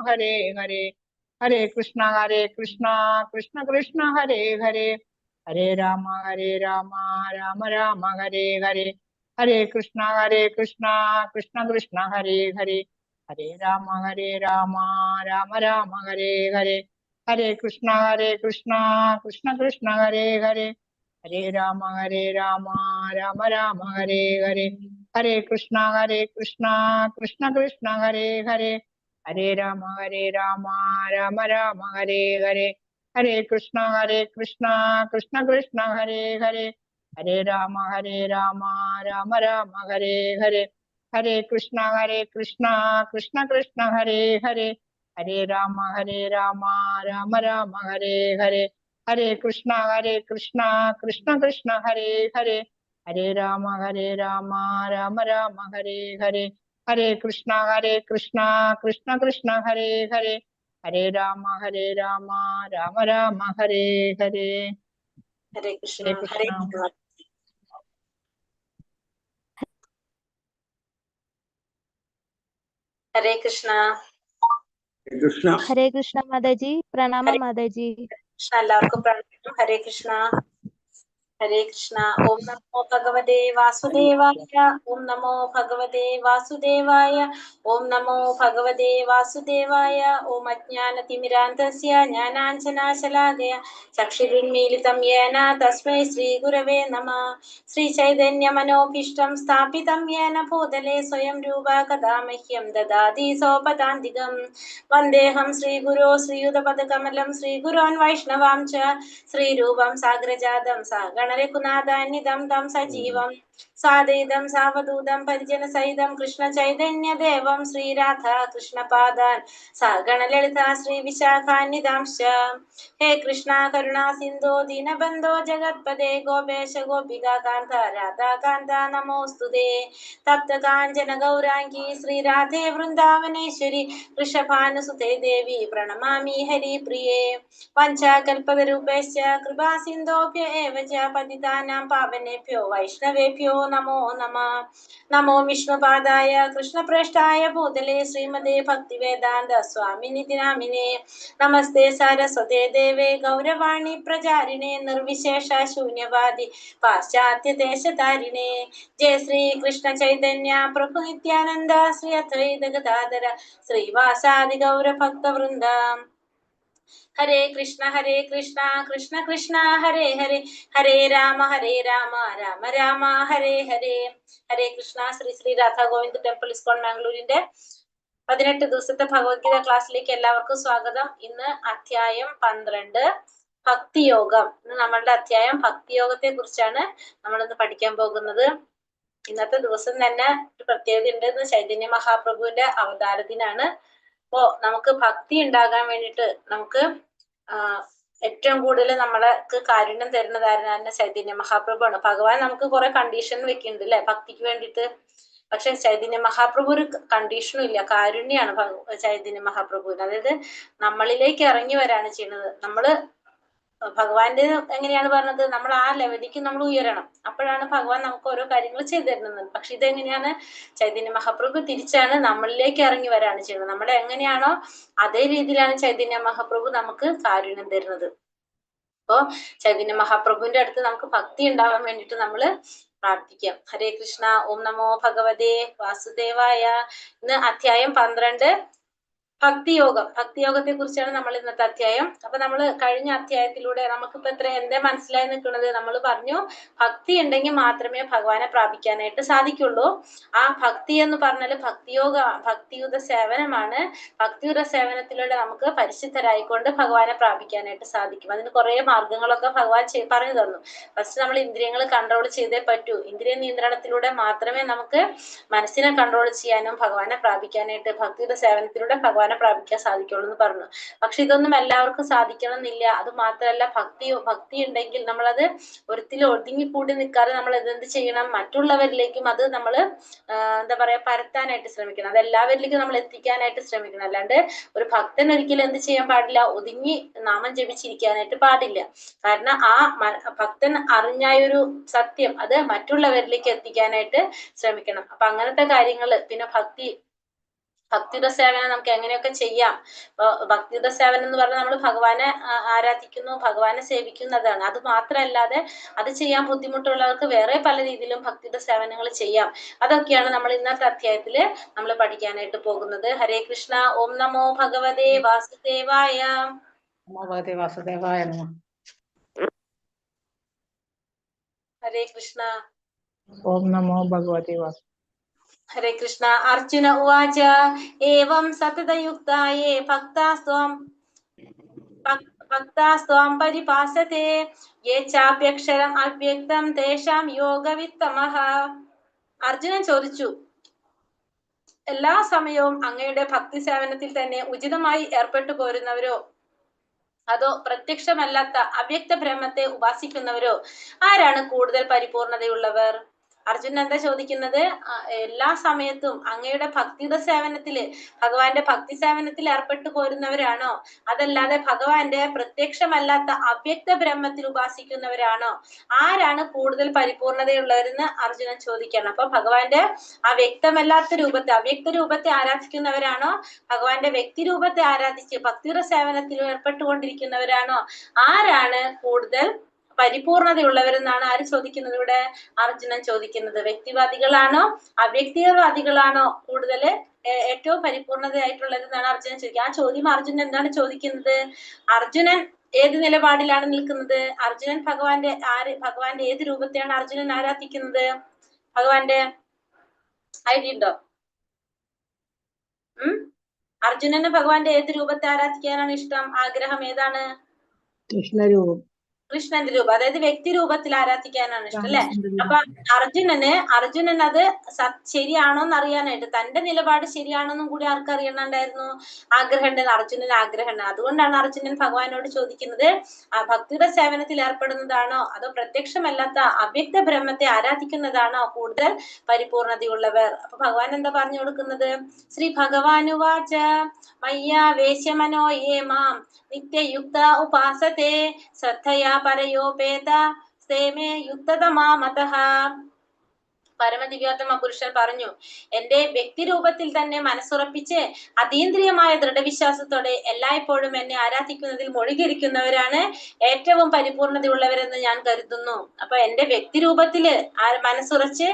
हरे हरे, हरे कृष्णा कृष्ण कृष्ण हरे हरे, हरे राम राम राम हरे हरे, हरे कृष्णा कृष्ण कृष्ण हरे हरे, हरे राम राम राम हरे हरे, हरे कृष्णा कृष्ण कृष्ण हरे हरे, हरे राम राम राम हरे हरे, हरे कृष्णा कृष्ण कृष्ण हरे हरे, हरे राम राम राम हरे हरे, हरे कृष्णा कृष्ण कृष्ण हरे हरे, हरे राम राम राम हरे हरे, हरे कृष्णा कृष्ण कृष्ण हरे हरे, हरे राम राम राम हरे हरे, हरे कृष्णा कृष्ण कृष्ण हरे हरे, हरे राम राम राम हरे हरे, हरे कृष्णा कृष्ण कृष्ण हरे हरे, हरे राम राम राम हरे हरे, हरे कृष्ण हरे हरे कृष्ण। हरे कृष्ण हरे कृष्ण माताजी, प्रणाम माताजी। कृष्ण എല്ലാവർക്കും പ്രണാമം. ഹരേ കൃഷ്ണ ഹരേ കൃഷ്ണ. ഓം നമോ ഭഗവതേ വാസുദേവായ, ഓം നമോ ഭഗവതേ വാസുദേവായ, ഓം നമോ ഭഗവതേ വാസുദേവായ. ഓം അജ്ഞാനതിമിരാന്തസ്യ ജ്ഞാനാഞ്ജനാശലാകയ ചക്ഷുരുന്മീലിതം യേന തസ്മൈ ശ്രീഗുരവേ നമഃ. ശ്രീചൈതന്യമനോഭീഷ്ടം സ്ഥാപിതം യേന ഭൂതലേ സ്വയം രൂപ കഥാ മഹ്യം ദദാതി സോപദാന്തികം. വന്ദേഹം ശ്രീഗുരോ ശ്രീയുതപദകമലം ശ്രീഗുരോൻ വൈഷ്ണവാം ച ശ്രീരൂപം സാഗ്രജാതം സഗണരഘുനാഥാന്വിതം തം സജീവം സാദൈതം സാവധൂതം പരിജന സഹിതം കൃഷ്ണ ചൈതന്യദേവം ശ്രീരാധ കൃഷ്ണപാദാൻ സഗണലളിതാ ശ്രീ വിശാഖാന്വിതാംശ. ഹേ കൃഷ്ണ കരുണാ സിന്ധോ ദീനബന്ധോ ജഗത്പദേ ഗോപേശ ഗോപികാ കാന്ത രാധാകാന്ത നമോസ്തുതേ. തപ്ത കാഞ്ചന ഗൗരാംഗി ശ്രീരാധേ വൃന്ദാവനേശ്വരി വൃഷഭാനുസുതേ ദേവി പ്രണമാമി ഹരിപ്രിയേ. വഞ്ചാകൽപതരൂപേശ്ച കൃപാ സിന്ധോഭ്യ ഏവ ച പതിതാനാം പാവനേഭ്യോ വൈഷ്ണവേഭ്യോ നമോ നമഃ. നമോ വിഷ്ണുപാദായ കൃഷ്ണപ്രേഷ്ഠായ ഭൂതലേ ശ്രീമതേ ഭക്തിവേദാന്ത സ്വാമിനിധി നാമിനേ. നമസ്തേ സാരസ്വതേ ദേവേ ഗൗരവാണി പ്രചാരിണേ നിർവിശേഷ ശൂന്യവാദി പാശ്ചാത്യ ദേശധാരിണേ. ജയ ശ്രീ കൃഷ്ണ ചൈതന്യ പ്രഭു നിത്യാനന്ദ ശ്രീ അദ്വൈത ഗദാധര ശ്രീവാസാദി ഗൗരഭക്തവൃന്ദ. ഹരേ കൃഷ്ണ കൃഷ്ണ കൃഷ്ണ ഹരേ ഹരേ, ഹരേ രാമ രാമ രാമ ഹരേ ഹരേ. ഹരേ കൃഷ്ണ. ശ്രീ ശ്രീ രാധാ ഗോവിന്ദ് ടെമ്പിൾ ഇസ്കോൺ മാംഗ്ലൂരിന്റെ 18 ദിവസത്തെ ഭഗവത്ഗീത ക്ലാസ്സിലേക്ക് എല്ലാവർക്കും സ്വാഗതം. ഇന്ന് അധ്യായം 12 ഭക്തിയോഗം. ഇന്ന് നമ്മളുടെ അധ്യായം ഭക്തിയോഗത്തെ കുറിച്ചാണ് നമ്മളിന്ന് പഠിക്കാൻ പോകുന്നത്. ഇന്നത്തെ ദിവസം തന്നെ ഒരു പ്രത്യേകത ഉണ്ട്. ഇന്ന് ചൈതന്യ മഹാപ്രഭുവിന്റെ അവതാര ദിനാണ്. അപ്പോ നമുക്ക് ഭക്തി ഉണ്ടാകാൻ വേണ്ടിയിട്ട് നമുക്ക് ഏറ്റവും കൂടുതൽ നമ്മൾക്ക് കാരുണ്യം തരുന്നതായിരുന്നു ചൈതന്യ മഹാപ്രഭുവാണ്. ഭഗവാൻ നമുക്ക് കുറെ കണ്ടീഷൻ വെക്കുന്നുണ്ട് അല്ലെ ഭക്തിക്ക് വേണ്ടിയിട്ട്. പക്ഷെ ചൈതന്യ മഹാപ്രഭു ഒരു കണ്ടീഷനും ഇല്ല, കാരുണ്യാണ് ചൈതന്യ മഹാപ്രഭുവിന്. അതായത് നമ്മളിലേക്ക് ഇറങ്ങി വരാണ് ചെയ്യുന്നത്. നമ്മള് ഭഗവാന്റെ എങ്ങനെയാണ് പറഞ്ഞത്, നമ്മൾ ആ ലെവലിലേക്ക് നമ്മൾ ഉയരണം, അപ്പോഴാണ് ഭഗവാൻ നമുക്ക് ഓരോ കാര്യങ്ങൾ ചെയ്തു തരുന്നത്. പക്ഷെ ഇതെങ്ങനെയാണ്, ചൈതന്യ മഹാപ്രഭു തിരിച്ചാണ് നമ്മളിലേക്ക് ഇറങ്ങി വരാണ് ചെയ്യുന്നത്. നമ്മളെ എങ്ങനെയാണോ അതേ രീതിയിലാണ് ചൈതന്യ മഹാപ്രഭു നമുക്ക് കാരുണ്യം തരുന്നത്. അപ്പോ ചൈതന്യ മഹാപ്രഭുവിന്റെ അടുത്ത് നമുക്ക് ഭക്തി ഉണ്ടാവാൻ വേണ്ടിയിട്ട് നമ്മള് പ്രാർത്ഥിക്കാം. ഹരേ കൃഷ്ണ. ഓം നമോ ഭഗവതേ വാസുദേവായ. ഇന്ന് അധ്യായം 12 ഭക്തിയോഗം. ഭക്തിയോഗത്തെ കുറിച്ചാണ് നമ്മൾ ഇന്നത്തെ അധ്യായം. അപ്പൊ നമ്മൾ കഴിഞ്ഞ അധ്യായത്തിലൂടെ നമുക്കിപ്പോ എന്താ മനസ്സിലായി നിൽക്കുന്നത്, നമ്മൾ പറഞ്ഞു ഭക്തി ഉണ്ടെങ്കിൽ മാത്രമേ ഭഗവാനെ പ്രാപിക്കാനായിട്ട് സാധിക്കുള്ളൂ. ആ ഭക്തി എന്ന് പറഞ്ഞാൽ ഭക്തിയുത സേവനമാണ്. ഭക്തിയുത സേവനത്തിലൂടെ നമുക്ക് പരിശുദ്ധരായിക്കൊണ്ട് ഭഗവാനെ പ്രാപിക്കാനായിട്ട് സാധിക്കും. അതിന് കുറെ മാർഗങ്ങളൊക്കെ ഭഗവാൻ പറഞ്ഞു തന്നു. ഫസ്റ്റ് നമ്മൾ ഇന്ദ്രിയങ്ങൾ കൺട്രോൾ ചെയ്തേ പറ്റൂ. ഇന്ദ്രിയ നിയന്ത്രണത്തിലൂടെ മാത്രമേ നമുക്ക് മനസ്സിനെ കൺട്രോൾ ചെയ്യാനും ഭഗവാനെ പ്രാപിക്കാനായിട്ട് ഭക്തിയുടെ സേവനത്തിലൂടെ ഭഗവാനെ പ്രാപിക്കാൻ സാധിക്കുള്ളൂ എന്ന് പറഞ്ഞു. പക്ഷെ ഇതൊന്നും എല്ലാവർക്കും സാധിക്കണം എന്നില്ല. അത് മാത്രമല്ല, ഭക്തി ഉണ്ടെങ്കിൽ നമ്മളത് ഒരിക്കലും ഒതുങ്ങിക്കൂടി നിൽക്കാതെ നമ്മൾ എന്ത് ചെയ്യണം, മറ്റുള്ളവരിലേക്കും അത് നമ്മൾ എന്താ പറയാ പരത്താനായിട്ട് ശ്രമിക്കണം. അത് എല്ലാവരിലേക്കും നമ്മൾ എത്തിക്കാനായിട്ട് ശ്രമിക്കണം. അല്ലാണ്ട് ഒരു ഭക്തൻ ഒരിക്കലും എന്ത് ചെയ്യാൻ പാടില്ല, ഒതുങ്ങി നാമം ജപിച്ചിരിക്കാനായിട്ട് പാടില്ല. കാരണം ആ ഭക്തൻ അറിഞ്ഞായൊരു സത്യം അത് മറ്റുള്ളവരിലേക്ക് എത്തിക്കാനായിട്ട് ശ്രമിക്കണം. അപ്പൊ അങ്ങനത്തെ കാര്യങ്ങള്, പിന്നെ ഭക്തിയുടെ സേവനം നമുക്ക് എങ്ങനെയൊക്കെ ചെയ്യാം. ഭക്തിയുടെ സേവനം എന്ന് പറഞ്ഞാൽ നമ്മൾ ഭഗവാനെ ആരാധിക്കുന്നു, ഭഗവാനെ സേവിക്കുന്നതാണ്. അത് മാത്രമല്ലാതെ അത് ചെയ്യാൻ ബുദ്ധിമുട്ടുള്ളവർക്ക് വേറെ പല രീതിയിലും ഭക്തിയുടെ സേവനങ്ങൾ ചെയ്യാം. അതൊക്കെയാണ് നമ്മൾ ഇന്നത്തെ അധ്യായത്തില് നമ്മൾ പഠിക്കാനായിട്ട് പോകുന്നത്. ഹരേ കൃഷ്ണ. ഓം നമോ ഭഗവതേ വാസുദേവായ. നമോ ഭഗവതേ വാസുദേവായ നമഃ. ഹരേ കൃഷ്ണ. ഓം നമോ ഭഗവതേ വാസു. ഹരേ കൃഷ്ണ. അർജുന ഉവാച ഏവം സതതയുക്തായേ ഭക്താസ്ത്വാം പരിപാസത്തെ യേ ചാപ്യക്ഷരം അവ്യക്തം തേഷാം യോഗവിത്തമഃ. അർജുനൻ ചോദിച്ചു, എല്ലാ സമയവും അങ്ങയുടെ ഭക്തി സേവനത്തിൽ തന്നെ ഉചിതമായി ഏർപ്പെട്ടു പോരുന്നവരോ അതോ പ്രത്യക്ഷമല്ലാത്ത അവ്യക്ത ബ്രഹ്മത്തെ ഉപാസിക്കുന്നവരോ ആരാണ് കൂടുതൽ പരിപൂർണതയുള്ളവർ? അർജുനൻ എന്താ ചോദിക്കുന്നത്? എല്ലാ സമയത്തും അങ്ങയുടെ ഭക്തിയുടെ സേവനത്തില്, ഭഗവാന്റെ ഭക്തി സേവനത്തിൽ ഏർപ്പെട്ടു പോരുന്നവരാണോ അതല്ലാതെ ഭഗവാന്റെ പ്രത്യക്ഷമല്ലാത്ത അവ്യക്ത ബ്രഹ്മത്തിൽ ഉപാസിക്കുന്നവരാണോ? ആരാണ് കൂടുതൽ പരിപൂർണതയുള്ളവരെന്ന് അർജുനൻ ചോദിക്കണം. അപ്പൊ ഭഗവാന്റെ ആ വ്യക്തമല്ലാത്ത രൂപത്തെ, അവ്യക്ത രൂപത്തെ ആരാധിക്കുന്നവരാണോ ഭഗവാന്റെ വ്യക്തി രൂപത്തെ ആരാധിച്ച് ഭക്തിയുടെ സേവനത്തിൽ ഏർപ്പെട്ടുകൊണ്ടിരിക്കുന്നവരാണോ? ആരാണ് കൂടുതൽ പരിപൂർണതയുള്ളവരെന്നാണ് ആര് ചോദിക്കുന്നത്? ഇവിടെ അർജുനൻ ചോദിക്കുന്നത്. വ്യക്തിവാദികളാണോ അവ്യക്തിവാദികളാണോ കൂടുതൽ ഏറ്റവും പരിപൂർണതയായിട്ടുള്ളതെന്നാണ് അർജുനൻ ചോദിക്കുക. ആ ചോദ്യം അർജുനൻ എന്താണ് ചോദിക്കുന്നത്? അർജുനൻ ഏത് നിലപാടിലാണ് നിൽക്കുന്നത്? അർജുനൻ ഭഗവാന്റെ ഏത് രൂപത്തെയാണ് അർജുനൻ ആരാധിക്കുന്നത്? ഭഗവാന്റെ ഐഡിയ ഉണ്ടോ? അർജുനന് ഭഗവാന്റെ ഏത് രൂപത്തെ ആരാധിക്കാനാണ് ഇഷ്ടം? ആഗ്രഹം ഏതാണ്? കൃഷ്ണരൂപം. കൃഷ്ണന്റെ രൂപം, അതായത് വ്യക്തി രൂപത്തിൽ ആരാധിക്കാനാണ് ഇഷ്ടം അല്ലെ? അപ്പൊ അർജുനൻ അത് ശരിയാണോന്ന് അറിയാനായിട്ട്, തന്റെ നിലപാട് ശരിയാണോന്നും കൂടി ആർക്കറിയണുണ്ടായിരുന്നു? ആഗ്രഹമുണ്ട്. അർജുനന് ആഗ്രഹമുണ്ട്. അതുകൊണ്ടാണ് അർജുനൻ ഭഗവാനോട് ചോദിക്കുന്നത്, ആ ഭക്തിയുടെ സേവനത്തിൽ ഏർപ്പെടുന്നതാണോ അതോ പ്രത്യക്ഷമല്ലാത്ത അവ്യക്ത ബ്രഹ്മത്തെ ആരാധിക്കുന്നതാണോ കൂടുതൽ പരിപൂർണതയുള്ളവർ? അപ്പൊ ഭഗവാൻ എന്താ പറഞ്ഞു കൊടുക്കുന്നത്? ശ്രീ ഭഗവാനുവാച മയ്യാ വേശ്യമനോ യേ മാം നിത്യയുക്ത ഉപാസത്തെ ശ്രദ്ധയാ പരയോപേത സേമേ യുക്തതമാ മതഃ. പരമദിവ്യോത്തമ പുരുഷൻ പറഞ്ഞു, എന്റെ വ്യക്തി രൂപത്തിൽ തന്നെ മനസ്സുറപ്പിച്ച് അതീന്ദ്രിയമായ ദൃഢവിശ്വാസത്തോടെ എല്ലായ്പ്പോഴും എന്നെ ആരാധിക്കുന്നതിൽ മുഴുകിയിരിക്കുന്നവരാണ് ഏറ്റവും പരിപൂർണതയുള്ളവരെന്ന് ഞാൻ കരുതുന്നു. അപ്പൊ എന്റെ വ്യക്തി രൂപത്തില് മനസ്സുറച്ച്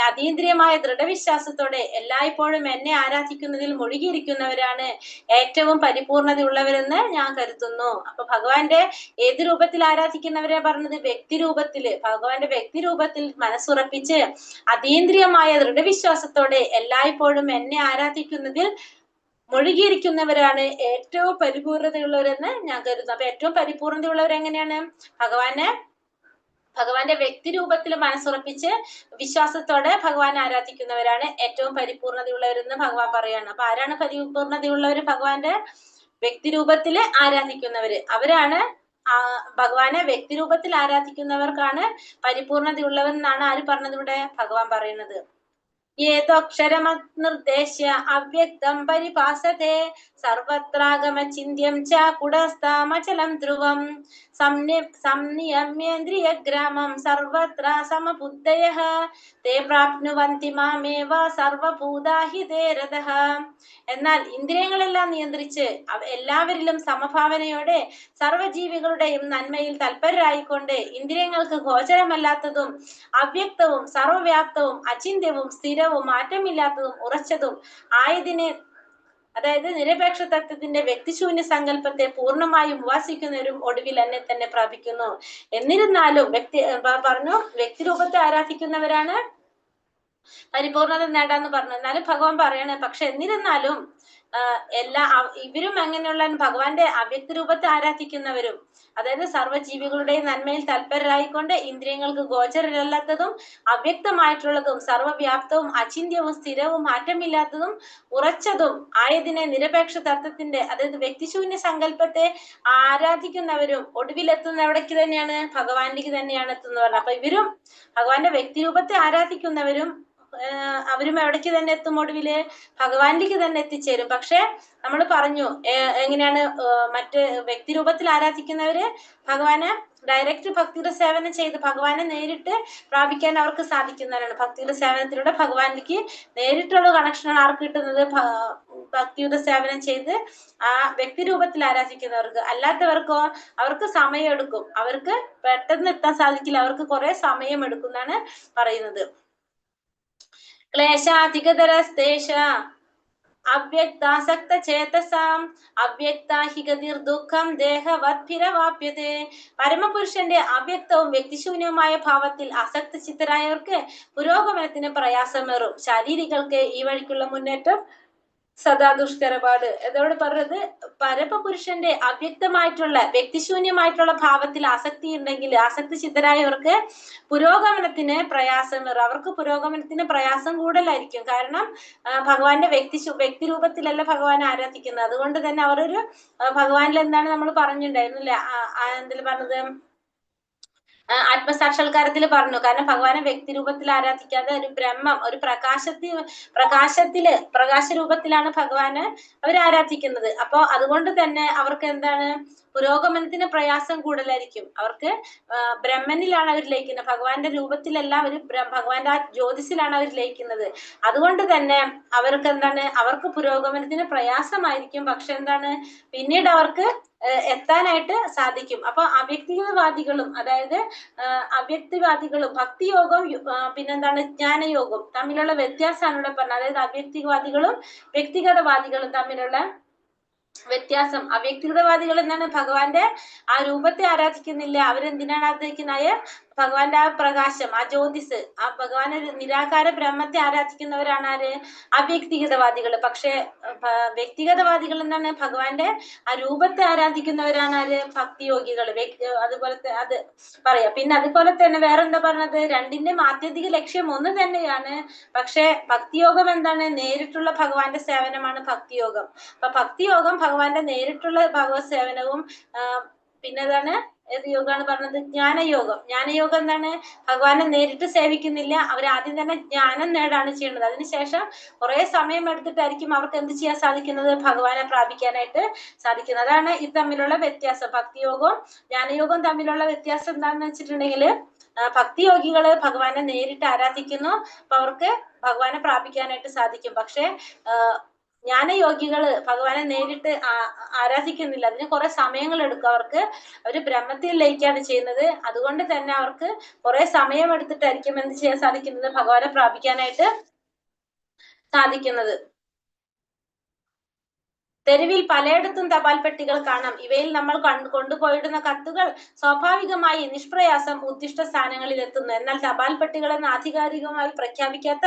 അതീന്ദ്രിയമായ ദൃഢവിശ്വാസത്തോടെ എല്ലായ്പ്പോഴും എന്നെ ആരാധിക്കുന്നതിൽ മുഴുകിയിരിക്കുന്നവരാണ് ഏറ്റവും പരിപൂർണതയുള്ളവരെന്ന് ഞാൻ കരുതുന്നു. അപ്പൊ ഭഗവാന്റെ ഏത് രൂപത്തിൽ ആരാധിക്കുന്നവരെ പറഞ്ഞത്? വ്യക്തി രൂപത്തില്. ഭഗവാന്റെ വ്യക്തി രൂപത്തിൽ മനസ്സുറപ്പിച്ച് അതീന്ദ്രിയമായ ദൃഢവിശ്വാസത്തോടെ എല്ലായ്പ്പോഴും എന്നെ ആരാധിക്കുന്നതിൽ മുഴുകിയിരിക്കുന്നവരാണ് ഏറ്റവും പരിപൂർണതയുള്ളവരെന്ന് ഞാൻ കരുതുന്നു. അപ്പൊ ഏറ്റവും പരിപൂർണതയുള്ളവർ എങ്ങനെയാണ്? ഭഗവാന്റെ വ്യക്തി രൂപത്തിൽ മനസ്സുറപ്പിച്ച് വിശ്വാസത്തോടെ ഭഗവാൻ ആരാധിക്കുന്നവരാണ് ഏറ്റവും പരിപൂർണതയുള്ളവരെന്ന് ഭഗവാൻ പറയാണ്. അപ്പൊ ആരാണ് പരിപൂർണതയുള്ളവര്? ഭഗവാന്റെ വ്യക്തി രൂപത്തില് ആരാധിക്കുന്നവര്. അവരാണ് ഭഗവാനെ വ്യക്തി രൂപത്തിൽ ആരാധിക്കുന്നവർക്കാണ് പരിപൂർണതയുള്ളവരെന്നാണ് ആര് പറഞ്ഞത്? ഇവിടെ ഭഗവാൻ പറയുന്നത്. ഏതോക്ഷരമനിർദ്ദേശ്യ അവ്യക്തം പരിഭാസത്തെ സർവത്രാഗമചിന്യം ച കുടസ്ഥാമചലം ധ്രുവം സംനിയമ്യേന്ദ്രിയഗ്രാമം സർവത്ര സമബുദ്ധയഃ തേ പ്രാപ്നുവന്തി മാമേവ സർവഭൂതാഹിതേ രതഃ. എന്നാൽ ഇന്ദ്രിയങ്ങളെല്ലാം നിയന്ത്രിച്ച് എല്ലാവരിലും സമഭാവനയോടെ സർവജീവികളുടെയും നന്മയിൽ തൽപരരായിക്കൊണ്ട് ഇന്ദ്രിയങ്ങൾക്ക് ഗോചരമല്ലാത്തതും അവ്യക്തവും സർവവ്യാപ്തവും അചിന്ത്യവും സ്ഥിരവും മാറ്റമില്ലാത്തതും ഉറച്ചതും ആയതിനെ, അതായത് നിരപേക്ഷ തത്വത്തിന്റെ വ്യക്തിശൂന്യ സങ്കല്പത്തെ പൂർണ്ണമായും ഉപാസിക്കുന്നവരും ഒടുവിൽ എന്നെ തന്നെ പ്രാപിക്കുന്നു. എന്നിരുന്നാലും വ്യക്തി രൂപത്തെ ആരാധിക്കുന്നവരാണ് പരിപൂർണത നേടാന്ന് പറഞ്ഞു. എന്നാലും ഭഗവാൻ പറയണേ, പക്ഷെ എന്നിരുന്നാലും ഇവരും എങ്ങനെയുള്ള ഭഗവാന്റെ അവ്യക്ത രൂപത്തെ ആരാധിക്കുന്നവരും, അതായത് സർവ്വജീവികളുടെയും നന്മയിൽ തൽപരരായിക്കൊണ്ട് ഇന്ദ്രിയങ്ങൾക്ക് ഗോചരമല്ലാത്തതും അവ്യക്തമായിട്ടുള്ളതും സർവ്വവ്യാപ്തവും അചിന്യവും സ്ഥിരവും മാറ്റമില്ലാത്തതും ഉറച്ചതും ആയതിനെ നിരപേക്ഷ തത്വത്തിന്റെ, അതായത് വ്യക്തിശൂന്യ സങ്കല്പത്തെ ആരാധിക്കുന്നവരും ഒടുവിലെത്തുന്ന എവിടേക്ക് തന്നെയാണ്? ഭഗവാനിലേക്ക് തന്നെയാണ് എത്തുന്നവർ. അപ്പൊ ഇവരും ഭഗവാന്റെ വ്യക്തി രൂപത്തെ ആരാധിക്കുന്നവരും അവരും എവിടേക്ക് തന്നെ എത്തും? ഒടുവില് ഭഗവാനിലേക്ക് തന്നെ എത്തിച്ചേരും. പക്ഷെ നമ്മൾ പറഞ്ഞു എങ്ങനെയാണ്? മറ്റ് വ്യക്തി രൂപത്തിൽ ആരാധിക്കുന്നവര് ഭഗവാനെ ഡയറക്റ്റ് ഭക്തിയുടെ സേവനം ചെയ്ത് ഭഗവാനെ നേരിട്ട് പ്രാപിക്കാൻ അവർക്ക് സാധിക്കുന്നവരാണ്. ഭക്തിയുടെ സേവനത്തിലൂടെ ഭഗവാനിലേക്ക് നേരിട്ടുള്ള കണക്ഷനാണ് ആർക്ക് കിട്ടുന്നത്? ഭക്തിയുടെ സേവനം ചെയ്ത് ആ വ്യക്തി രൂപത്തിൽ ആരാധിക്കുന്നവർക്ക്. അല്ലാത്തവർക്കോ അവർക്ക് സമയം എടുക്കും, അവർക്ക് പെട്ടെന്ന് എത്താൻ സാധിക്കില്ല, അവർക്ക് കുറെ സമയം എടുക്കും എന്നാണ് പറയുന്നത്. ക്ലേശാധികതരസ്തേഷ അവ്യക്താസക്ത ചേതസാം അവ്യക്താഹി ഗതിർ ദുഃഖം ദേഹവദ്ഭിരവാപ്യതേ. പരമപുരുഷന്റെ അവ്യക്തവും വ്യക്തിശൂന്യവുമായ ഭാവത്തിൽ അസക്ത ചിത്തരായവർക്ക് പുരോഗമനത്തിന് പ്രയാസമേറും. ശാരീരികൾക്ക് ഈ വഴിക്കുള്ള മുന്നേറ്റം സദാ ദുഷ്കരപാട്. അതോട് പറഞ്ഞത് പരമപുരുഷന്റെ അവ്യക്തമായിട്ടുള്ള വ്യക്തിശൂന്യമായിട്ടുള്ള ഭാവത്തിൽ ആസക്തി ഉണ്ടെങ്കിൽ, ആസക്തി ചിത്തരായവർക്ക് പുരോഗമനത്തിന് പ്രയാസമേറും. അവർക്ക് പുരോഗമനത്തിന് പ്രയാസം കൂടുതലായിരിക്കും. കാരണം ഭഗവാന്റെ വ്യക്തി രൂപത്തിലല്ല ഭഗവാൻ ആരാധിക്കുന്നത്. അതുകൊണ്ട് തന്നെ അവരൊരു ഭഗവാനിൽ എന്താണ് നമ്മൾ പറഞ്ഞിട്ടുണ്ടായിരുന്നില്ല, എന്തെങ്കിലും പറഞ്ഞത് ആത്മസാക്ഷാത്കാരത്തിൽ പറഞ്ഞു. കാരണം ഭഗവാനെ വ്യക്തി രൂപത്തിൽ ആരാധിക്കാതെ ഒരു ബ്രഹ്മം, ഒരു പ്രകാശ രൂപത്തിലാണ് ഭഗവാന് അവർ ആരാധിക്കുന്നത്. അപ്പൊ അതുകൊണ്ട് തന്നെ അവർക്ക് എന്താണ് പുരോഗമനത്തിന് പ്രയാസം കൂടുതലായിരിക്കും. അവർക്ക് ബ്രഹ്മനിലാണ് അവർ ലയിക്കുന്നത്, ഭഗവാന്റെ രൂപത്തിലല്ല അവർ, ഭഗവാന്റെ ആ ജ്യോതിസിലാണ് അവർ ലയിക്കുന്നത്. അതുകൊണ്ട് തന്നെ അവർക്ക് എന്താണ്, അവർക്ക് പുരോഗമനത്തിന് പ്രയാസമായിരിക്കും. പക്ഷെ എന്താണ്, പിന്നീട് അവർക്ക് എത്താനായിട്ട് സാധിക്കും. അപ്പൊ അവ്യക്തിവാദികളും, അതായത് അവ്യക്തിവാദികളും ഭക്തിയോഗം പിന്നെന്താണ് ജ്ഞാനയോഗം തമ്മിലുള്ള വ്യത്യാസമാണ് ഇവിടെ പറഞ്ഞത്. അതായത് അവ്യക്തിവാദികളും വ്യക്തിഗതവാദികളും തമ്മിലുള്ള വ്യത്യാസം. അവ്യക്തിഗതവാദികൾ എന്താണ്, ഭഗവാന്റെ ആ രൂപത്തെ ആരാധിക്കുന്നില്ല, അവരെന്തിനാണ് ആരാധിക്കുന്നത്? ഭഗവാന്റെ ആ പ്രകാശം, ആ ജ്യോതിസ്, ആ ഭഗവാൻ ഒരു നിരാകാര ബ്രഹ്മത്തെ ആരാധിക്കുന്നവരാണ് ആര്? അവ്യക്തിഗതവാദികൾ. പക്ഷെ വ്യക്തിഗതവാദികൾ എന്താണ്, ഭഗവാന്റെ ആ രൂപത്തെ ആരാധിക്കുന്നവരാണ് ആര്? ഭക്തിയോഗികൾ. അതുപോലത്തെ അത് പറയാം. പിന്നെ അതുപോലെ തന്നെ വേറെന്താ പറഞ്ഞത്, രണ്ടിന്റെ ആത്യന്തിക ലക്ഷ്യം ഒന്ന് തന്നെയാണ്. പക്ഷെ ഭക്തിയോഗം എന്താണ്, നേരിട്ടുള്ള ഭഗവാന്റെ സേവനമാണ് ഭക്തിയോഗം. അപ്പൊ ഭക്തിയോഗം ഭഗവാന്റെ നേരിട്ടുള്ള ഭഗവത് സേവനവും പിന്നെതാണ് ഏത് യോഗമാണ് പറഞ്ഞത്? ജ്ഞാനയോഗം. ജ്ഞാനയോഗം എന്താണ്, ഭഗവാനെ നേരിട്ട് സേവിക്കുന്നില്ല, അവരാദ്യം തന്നെ ജ്ഞാനം നേടാണ് ചെയ്യുന്നത്. അതിനുശേഷം കുറെ സമയം എടുത്തിട്ടായിരിക്കും അവർക്ക് എന്ത് ചെയ്യാൻ സാധിക്കുന്നത്? ഭഗവാനെ പ്രാപിക്കാനായിട്ട് സാധിക്കുന്നത്. അതാണ് ഇത് തമ്മിലുള്ള വ്യത്യാസം. ഭക്തിയോഗവും ജ്ഞാനയോഗവും തമ്മിലുള്ള വ്യത്യാസം എന്താണെന്ന് വെച്ചിട്ടുണ്ടെങ്കിൽ, ഭക്തിയോഗികള് ഭഗവാനെ നേരിട്ട് ആരാധിക്കുന്നു, അപ്പൊ അവർക്ക് ഭഗവാനെ പ്രാപിക്കാനായിട്ട് സാധിക്കും. പക്ഷെ ജ്ഞാനയോഗികള് ഭഗവാനെ നേരിട്ട് ആരാധിക്കുന്നില്ല, അതിന് കുറെ സമയങ്ങൾ എടുക്കും. അവര് ബ്രഹ്മത്തിൽ ലയിക്കാണ് ചെയ്യുന്നത്. അതുകൊണ്ട് തന്നെ അവർക്ക് കുറെ സമയം എടുത്തിട്ടായിരിക്കും എന്ത് ചെയ്യാൻ സാധിക്കുന്നത്? ഭഗവാനെ പ്രാപിക്കാനായിട്ട് സാധിക്കുന്നത്. തെരുവിൽ പലയിടത്തും തപാൽ പെട്ടികൾ കാണാം. ഇവയിൽ നമ്മൾ കൊണ്ടുപോയിടുന്ന കത്തുകൾ സ്വാഭാവികമായി നിഷ്പ്രയാസം ഉദ്ദിഷ്ട സ്ഥാനങ്ങളിൽ എത്തുന്നു. എന്നാൽ തപാൽ പെട്ടികളെന്ന് ആധികാരികമായി പ്രഖ്യാപിക്കാത്ത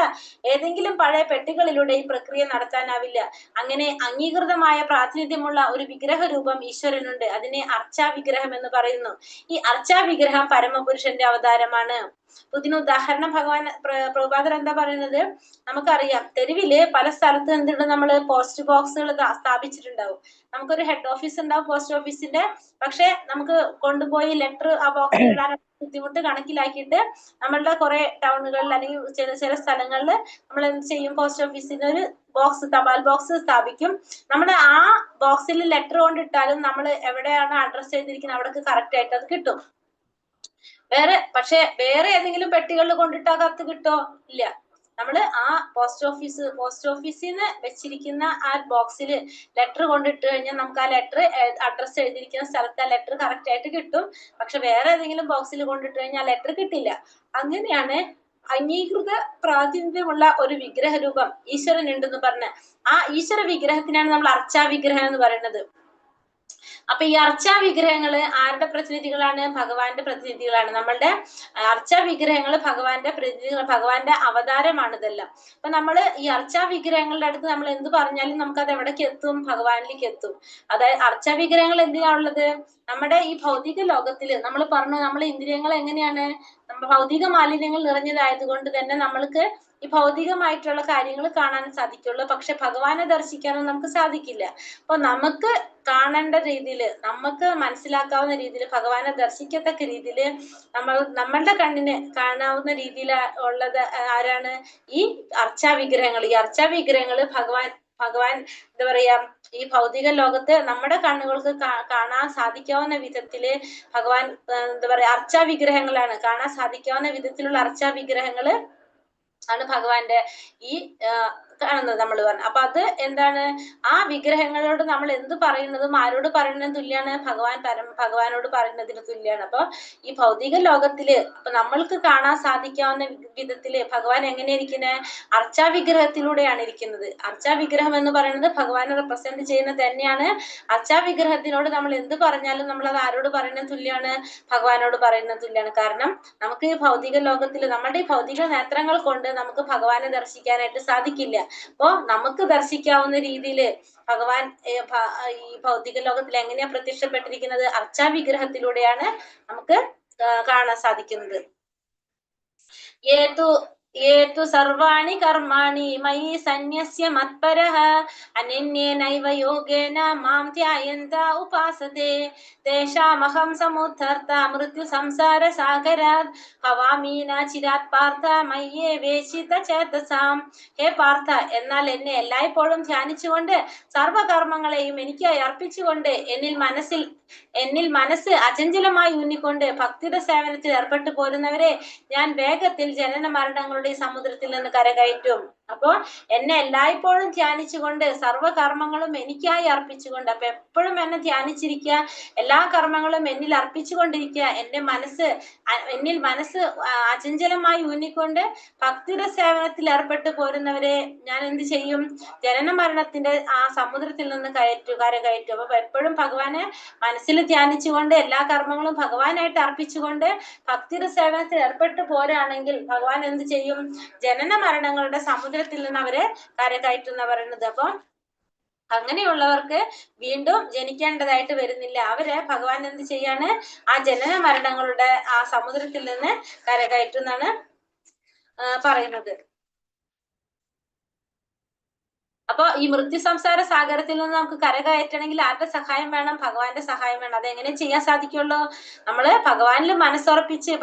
ഏതെങ്കിലും പഴയ പെട്ടികളിലൂടെ ഈ പ്രക്രിയ നടത്താനാവില്ല. അങ്ങനെ അംഗീകൃതമായ പ്രാതിനിധ്യമുള്ള ഒരു വിഗ്രഹ രൂപം ഈശ്വരനുണ്ട്. അതിനെ അർച്ചാ വിഗ്രഹം എന്ന് പറയുന്നു. ഈ അർച്ചാ വിഗ്രഹം പരമപുരുഷന്റെ അവതാരമാണ്. ഇതിന് ഉദാഹരണം ഭഗവാൻ പ്രഭുപാദർ എന്താ പറയുന്നത്, നമുക്കറിയാം തെരുവില് പല സ്ഥലത്ത് എന്തുണ്ട്, നമ്മള് പോസ്റ്റ് ബോക്സുകൾ സ്ഥാപിച്ചിട്ടുണ്ടാവും. നമുക്കൊരു ഹെഡ് ഓഫീസ് ഉണ്ടാവും പോസ്റ്റ് ഓഫീസിന്റെ. പക്ഷെ നമുക്ക് കൊണ്ടുപോയി ലെറ്റർ ആ ബോക്സിൽ ഇടാൻ ബുദ്ധിമുട്ട് കണക്കിലാക്കിയിട്ട് നമ്മളുടെ കുറെ ടൗണുകളിൽ അല്ലെങ്കിൽ ചില സ്ഥലങ്ങളിൽ നമ്മൾ എന്ത് ചെയ്യും, പോസ്റ്റ് ഓഫീസിന്റെ ഒരു ബോക്സ്, തപാൽ ബോക്സ് സ്ഥാപിക്കും. നമ്മുടെ ആ ബോക്സിൽ ലെറ്റർ കൊണ്ടിട്ടാലും നമ്മൾ എവിടെയാണ് അഡ്രസ് ചെയ്തിരിക്കുന്നത് അവിടേക്ക് കറക്റ്റ് ആയിട്ട് അത് കിട്ടും. പക്ഷെ വേറെ ഏതെങ്കിലും പെട്ടികളിൽ കൊണ്ടിട്ടാ കത്ത് കിട്ടോ? ഇല്ല. നമ്മള് ആ പോസ്റ്റ് ഓഫീസിൽ നിന്ന് വെച്ചിരിക്കുന്ന ആ ബോക്സിൽ ലെറ്റർ കൊണ്ടിട്ട് കഴിഞ്ഞാൽ നമുക്ക് ആ ലെറ്റർ അഡ്രസ് എഴുതിയിരിക്കുന്ന സ്ഥലത്ത് ആ ലെറ്റർ കറക്റ്റ് ആയിട്ട് കിട്ടും. പക്ഷെ വേറെ ഏതെങ്കിലും ബോക്സിൽ കൊണ്ടിട്ട് കഴിഞ്ഞാൽ ലെറ്റർ കിട്ടില്ല. അങ്ങനെയാണ് അംഗീകൃത പ്രാതിനിധ്യമുള്ള ഒരു വിഗ്രഹ രൂപം ഈശ്വരൻ ഉണ്ടെന്ന് പറഞ്ഞ ആ ഈശ്വര വിഗ്രഹത്തിനാണ് നമ്മൾ അർച്ചാ വിഗ്രഹം എന്ന് പറയുന്നത്. അപ്പൊ ഈ അർച്ചാ വിഗ്രഹങ്ങള് ആരുടെ പ്രതിനിധികളാണ്? ഭഗവാന്റെ പ്രതിനിധികളാണ്. നമ്മളുടെ അർച്ചാ വിഗ്രഹങ്ങൾ ഭഗവാന്റെ പ്രതിനിധികൾ, ഭഗവാന്റെ അവതാരമാണ് ഇതെല്ലാം. അപ്പൊ നമ്മള് ഈ അർച്ചാ വിഗ്രഹങ്ങളുടെ അടുത്ത് നമ്മൾ എന്ത് പറഞ്ഞാലും നമുക്കത് എവിടേക്ക് എത്തും? ഭഗവാനിലേക്ക് എത്തും. അതായത് അർച്ചാ വിഗ്രഹങ്ങൾ എന്തിനാ ഉള്ളത്? നമ്മുടെ ഈ ഭൗതിക ലോകത്തില് നമ്മൾ പറഞ്ഞു, നമ്മളെ ഇന്ദ്രിയങ്ങൾ എങ്ങനെയാണ്, നമ്മൾ ഭൗതിക മാലിന്യങ്ങൾ നിറഞ്ഞതായത് കൊണ്ട് തന്നെ നമ്മൾക്ക് ഈ ഭൗതികമായിട്ടുള്ള കാര്യങ്ങൾ കാണാൻ സാധിക്കുള്ളൂ. പക്ഷെ ഭഗവാനെ ദർശിക്കാനും നമുക്ക് സാധിക്കില്ല. അപ്പൊ നമുക്ക് കാണേണ്ട രീതിയിൽ, നമുക്ക് മനസ്സിലാക്കാവുന്ന രീതിയിൽ, ഭഗവാനെ ദർശിക്കത്തക്ക രീതിയിൽ നമ്മളുടെ കണ്ണിന് കാണാവുന്ന രീതിയിൽ ഉള്ളത് ആരാണ്? ഈ അർച്ചാ വിഗ്രഹങ്ങൾ. ഈ അർച്ചാ വിഗ്രഹങ്ങൾ ഭഗവാൻ എന്താ പറയാ, ഈ ഭൗതിക ലോകത്ത് നമ്മുടെ കണ്ണുകൾക്ക് കാണാൻ സാധിക്കാവുന്ന വിധത്തില് ഭഗവാൻ എന്താ പറയാ അർച്ചാ വിഗ്രഹങ്ങളാണ്, കാണാൻ സാധിക്കാവുന്ന വിധത്തിലുള്ള അർച്ചാ വിഗ്രഹങ്ങള് ആണ് ഭഗവാന്റെ ഈ കാണുന്നത് നമ്മൾ പറഞ്ഞു. അപ്പൊ അത് എന്താണ്, ആ വിഗ്രഹങ്ങളോട് നമ്മൾ എന്ത് പറയുന്നതും ആരോട് പറയുന്നതും തുല്യാണ്, ഭഗവാനോട് പറയുന്നതിന് തുല്യാണ്. അപ്പൊ ഈ ഭൗതിക ലോകത്തില് അപ്പൊ നമ്മൾക്ക് കാണാൻ സാധിക്കാവുന്ന വിധത്തില് ഭഗവാൻ എങ്ങനെ ഇരിക്കുന്നത്, അർച്ചാ വിഗ്രഹത്തിലൂടെയാണ് ഇരിക്കുന്നത്. അർച്ചാ വിഗ്രഹം എന്ന് പറയുന്നത് ഭഗവാനെ റെപ്രസെന്റ് ചെയ്യുന്നത് തന്നെയാണ്. അർച്ചാ വിഗ്രഹത്തിനോട് നമ്മൾ എന്ത് പറഞ്ഞാലും നമ്മൾ അത് ആരോട് പറയുന്നത് തുല്യാണ്, ഭഗവാനോട് പറയുന്നത് തുല്യാണ്. കാരണം നമുക്ക് ഈ ഭൗതിക ലോകത്തിൽ നമ്മുടെ ഈ ഭൗതിക നേത്രങ്ങൾ കൊണ്ട് നമുക്ക് ഭഗവാനെ ദർശിക്കാനായിട്ട് സാധിക്കില്ല. അപ്പോ നമുക്ക് ദർശിക്കാവുന്ന രീതിയിൽ ഭഗവാൻ ഈ ഭൗതിക ലോകത്തിൽ എങ്ങനെയാ പ്രത്യക്ഷപ്പെട്ടിരിക്കുന്നത്, അർച്ചാ വിഗ്രഹത്തിലൂടെയാണ് നമുക്ക് കാണാൻ സാധിക്കുന്നത്. ഏതു സർവാണി കർമാണി മയി സന്യസ്യ മത്പരഃ അനന്യേനൈവ യോഗേന മാം ധ്യായന്ത ഉപാസതേ തേഷാമഹം സമുദ്ധർത്ത മൃത്യു സംസാര സാഗരാത് ഭവാമീന ചിരാത് പാർത്ഥ മയ്യേ വേശിത ചേതസാം. ഹേ പാർത്ഥ, എന്നാൽ എന്നെ എല്ലായ്പ്പോഴും ധ്യാനിച്ചുകൊണ്ട് സർവകർമ്മങ്ങളെയും എനിക്കായി അർപ്പിച്ചുകൊണ്ട് എന്നിൽ മനസ്സ് അചഞ്ചലമായി ഊന്നിക്കൊണ്ട് ഭക്തിയുടെ സേവനത്തിൽ ഏർപ്പെട്ടു പോരുന്നവരെ ഞാൻ വേഗത്തിൽ ജനന മരണങ്ങളുടെ സമുദ്രത്തിൽ നിന്ന് കരകയറ്റും. അപ്പോ എന്നെ എല്ലായ്പ്പോഴും ധ്യാനിച്ചുകൊണ്ട് സർവകർമ്മങ്ങളും എനിക്കായി അർപ്പിച്ചുകൊണ്ട്, അപ്പൊ എപ്പോഴും എന്നെ ധ്യാനിച്ചിരിക്കുക, എല്ലാ കർമ്മങ്ങളും എന്നിൽ അർപ്പിച്ചുകൊണ്ടിരിക്കുക. എന്നിൽ മനസ്സ് അചഞ്ചലമായി ഊന്നിക്കൊണ്ട് ഭക്തിയുടെ സേവനത്തിൽ ഏർപ്പെട്ടു പോരുന്നവരെ ഞാൻ എന്ത് ചെയ്യും, ജനന മരണത്തിന്റെ ആ സമുദ്രത്തിൽ നിന്ന് കരകയറ്റും. അപ്പൊ എപ്പോഴും ഭഗവാനെ മനസ്സിൽ ധ്യാനിച്ചുകൊണ്ട് എല്ലാ കർമ്മങ്ങളും ഭഗവാനായിട്ട് അർപ്പിച്ചുകൊണ്ട് ഭക്തിയുടെ സേവനത്തിൽ ഏർപ്പെട്ടു പോരാണെങ്കിൽ ഭഗവാൻ എന്ത് ചെയ്യും, ജനന മരണങ്ങളുടെ സമുദ്രത്തിൽ നിന്ന് അവരെ കരകയറ്റുന്ന പറയുന്നത്. അപ്പൊ അങ്ങനെയുള്ളവർക്ക് വീണ്ടും ജനിക്കേണ്ടതായിട്ട് വരുന്നില്ല. അവരെ ഭഗവാൻ എന്ത് ചെയ്യാണ്, ആ ജനന മരണങ്ങളുടെ ആ സമുദ്രത്തിൽ നിന്ന് കരകയറ്റുന്നാണ് പറയുന്നത്. അപ്പൊ ഈ മൃത്യു സംസാര സാഗരത്തിൽ നിന്ന് നമുക്ക് കരകയറ്റണമെങ്കിൽ ആരുടെ സഹായം വേണം, ഭഗവാന്റെ സഹായം വേണം. അതെങ്ങനെ ചെയ്യാൻ സാധിക്കുള്ളൂ, നമ്മള് ഭഗവാനിൽ മനസ്സുറപ്പിച്ച്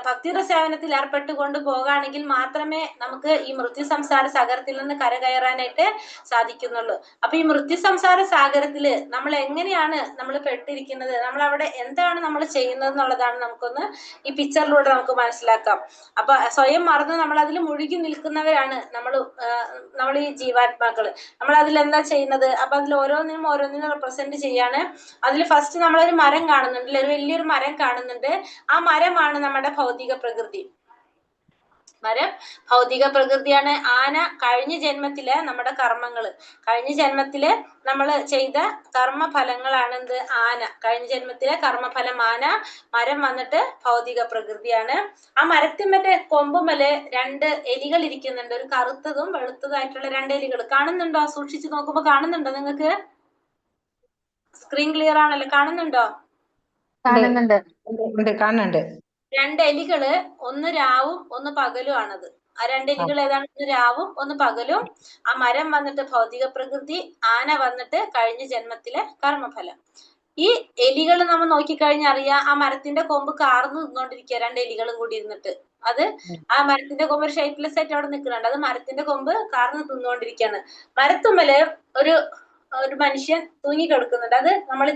ഭക്തിയുടെ സേവനത്തിൽ ഏർപ്പെട്ടുകൊണ്ട് പോകുകയാണെങ്കിൽ മാത്രമേ നമുക്ക് ഈ മൃത്യു സംസാര സാഗരത്തിൽ നിന്ന് കരകയറാനായിട്ട് സാധിക്കുന്നുള്ളൂ. അപ്പൊ ഈ മൃത്യു സംസാര സാഗരത്തില് നമ്മൾ എങ്ങനെയാണ് നമ്മൾ പെട്ടിരിക്കുന്നത്, നമ്മൾ അവിടെ എന്താണ് നമ്മൾ ചെയ്യുന്നത് എന്നുള്ളതാണ് നമുക്കൊന്ന് ഈ പിക്ചറിലൂടെ നമുക്ക് മനസ്സിലാക്കാം. അപ്പൊ സ്വയം മറന്ന് നമ്മൾ അതിൽ മുഴുകി നിൽക്കുന്നവരാണ് നമ്മൾ ഈ ജീവാത്മാക്കള്. നമ്മൾ അതിൽ എന്താ ചെയ്യുന്നത്, അപ്പൊ അതിൽ ഓരോന്നിനും റെപ്രസെന്റ് ചെയ്യാണ്. അതിൽ ഫസ്റ്റ് നമ്മളൊരു മരം കാണുന്നുണ്ട്, ഒരു വലിയൊരു മരം കാണുന്നുണ്ട്. ആ മരമാണ് നമ്മുടെ ഭൗതിക പ്രകൃതി. മരം ഭൗതിക പ്രകൃതിയാണ്. ആന കഴിഞ്ഞ ജന്മത്തിലെ നമ്മുടെ കഴിഞ്ഞ ജന്മത്തില് നമ്മൾ ചെയ്ത കർമ്മഫലങ്ങളാണ് എന്ത്, ആന. കഴിഞ്ഞ ജന്മത്തിലെ കർമ്മഫലം ആന. മരം വന്നിട്ട് ഭൗതിക പ്രകൃതിയാണ്. ആ മരത്തിന്മറ്റേ കൊമ്പുമല് 2 എലികൾ ഇരിക്കുന്നുണ്ട്, ഒരു കറുത്തതും വെളുത്തതായിട്ടുള്ള 2 എലികൾ കാണുന്നുണ്ടോ, സൂക്ഷിച്ചു നോക്കുമ്പോ കാണുന്നുണ്ടോ നിങ്ങൾക്ക്? സ്ക്രീൻ ക്ലിയർ ആണല്ലോ, കാണുന്നുണ്ടോ? കാണുന്നുണ്ട്. 2 എലികള്, ഒന്ന് രാവും ഒന്ന് പകലും ആണത്. ആ 2 എലികൾ ഏതാണ്, ഒന്ന് രാവും ഒന്ന് പകലും. ആ മരം വന്നിട്ട് ഭൗതിക പ്രകൃതി, ആന വന്നിട്ട് കഴിഞ്ഞ ജന്മത്തിലെ കർമ്മഫലം. ഈ എലികൾ നമ്മൾ നോക്കിക്കഴിഞ്ഞാൽ അറിയാം, ആ മരത്തിന്റെ കൊമ്പ് കാർന്ന് നിന്നോണ്ടിരിക്കുക, 2 എലികളും കൂടി ഇരുന്നിട്ട്. അത് ആ മരത്തിന്റെ കൊമ്പ് ഒരു ഷേപ്പ്ലെസ് ആയിട്ട് അവിടെ നിൽക്കുന്നുണ്ട്. അത് മരത്തിന്റെ കൊമ്പ് കാർന്ന് തിന്നുകൊണ്ടിരിക്കുകയാണ്. മരത്തുമ്മല് ഒരു മനുഷ്യൻ തൂങ്ങി കിടക്കുന്നുണ്ട്. അത് നമ്മള്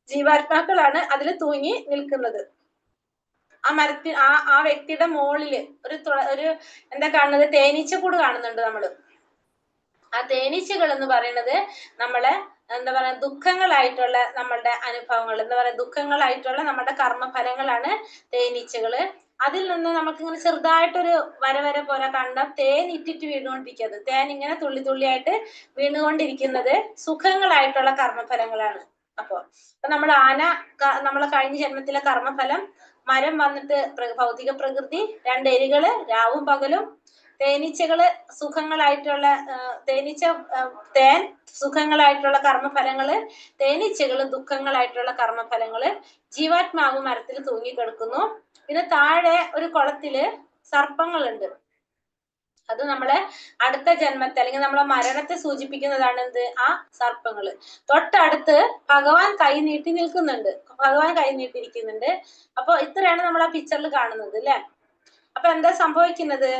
ജീവാത്മാക്കളാണ് അതിൽ തൂങ്ങി നിൽക്കുന്നത്. ആ ആ വ്യക്തിയുടെ മുകളില് ഒരു എന്താ കാണുന്നത്, തേനീച്ചക്കൂട് കാണുന്നുണ്ട് നമ്മള്. ആ തേനീച്ചകൾ എന്ന് പറയുന്നത് നമ്മളെ എന്താ പറയാ ദുഃഖങ്ങളായിട്ടുള്ള നമ്മളുടെ അനുഭവങ്ങൾ, എന്താ പറയാ ദുഃഖങ്ങളായിട്ടുള്ള നമ്മുടെ കർമ്മഫലങ്ങളാണ് തേനീച്ചകള്. അതിൽ നിന്ന് നമുക്ക് ഇങ്ങനെ ചെറുതായിട്ടൊരു വര പോലെ കണ്ട തേൻ ഇറ്റിട്ട് വീണുകൊണ്ടിരിക്കുന്നത്, തേൻ ഇങ്ങനെ തുള്ളിയായിട്ട് വീണുകൊണ്ടിരിക്കുന്നത് സുഖങ്ങളായിട്ടുള്ള കർമ്മഫലങ്ങളാണ്. അപ്പൊ നമ്മൾ നമ്മളെ കഴിഞ്ഞ ജന്മത്തിലെ കർമ്മഫലം, മരം വന്നിട്ട് ഭൗതിക പ്രകൃതി, 2 എലികള് രാവും പകലും, തേനീച്ചകള് സുഖങ്ങളായിട്ടുള്ള തേൻ സുഖങ്ങളായിട്ടുള്ള കർമ്മഫലങ്ങള്, തേനീച്ചകള് ദുഃഖങ്ങളായിട്ടുള്ള കർമ്മഫലങ്ങള്. ജീവാത്മാവ് മരത്തിൽ തൂങ്ങിക്കിടക്കുന്നു. പിന്നെ താഴെ ഒരു കുളത്തില് സർപ്പങ്ങളുണ്ട്. അത് നമ്മളെ അടുത്ത ജന്മത്തെ അല്ലെങ്കിൽ നമ്മളെ മരണത്തെ സൂചിപ്പിക്കുന്നതാണ് എന്ത്, ആ സർപ്പങ്ങള്. തൊട്ടടുത്ത് ഭഗവാൻ കൈ നീട്ടി നിൽക്കുന്നുണ്ട്, ഭഗവാൻ കൈ നീട്ടിയിരിക്കുന്നുണ്ട്. അപ്പൊ ഇത്രയാണ് നമ്മൾ ആ പിക്ചറിൽ കാണുന്നത് അല്ലെ. അപ്പൊ എന്താ സംഭവിക്കുന്നത്?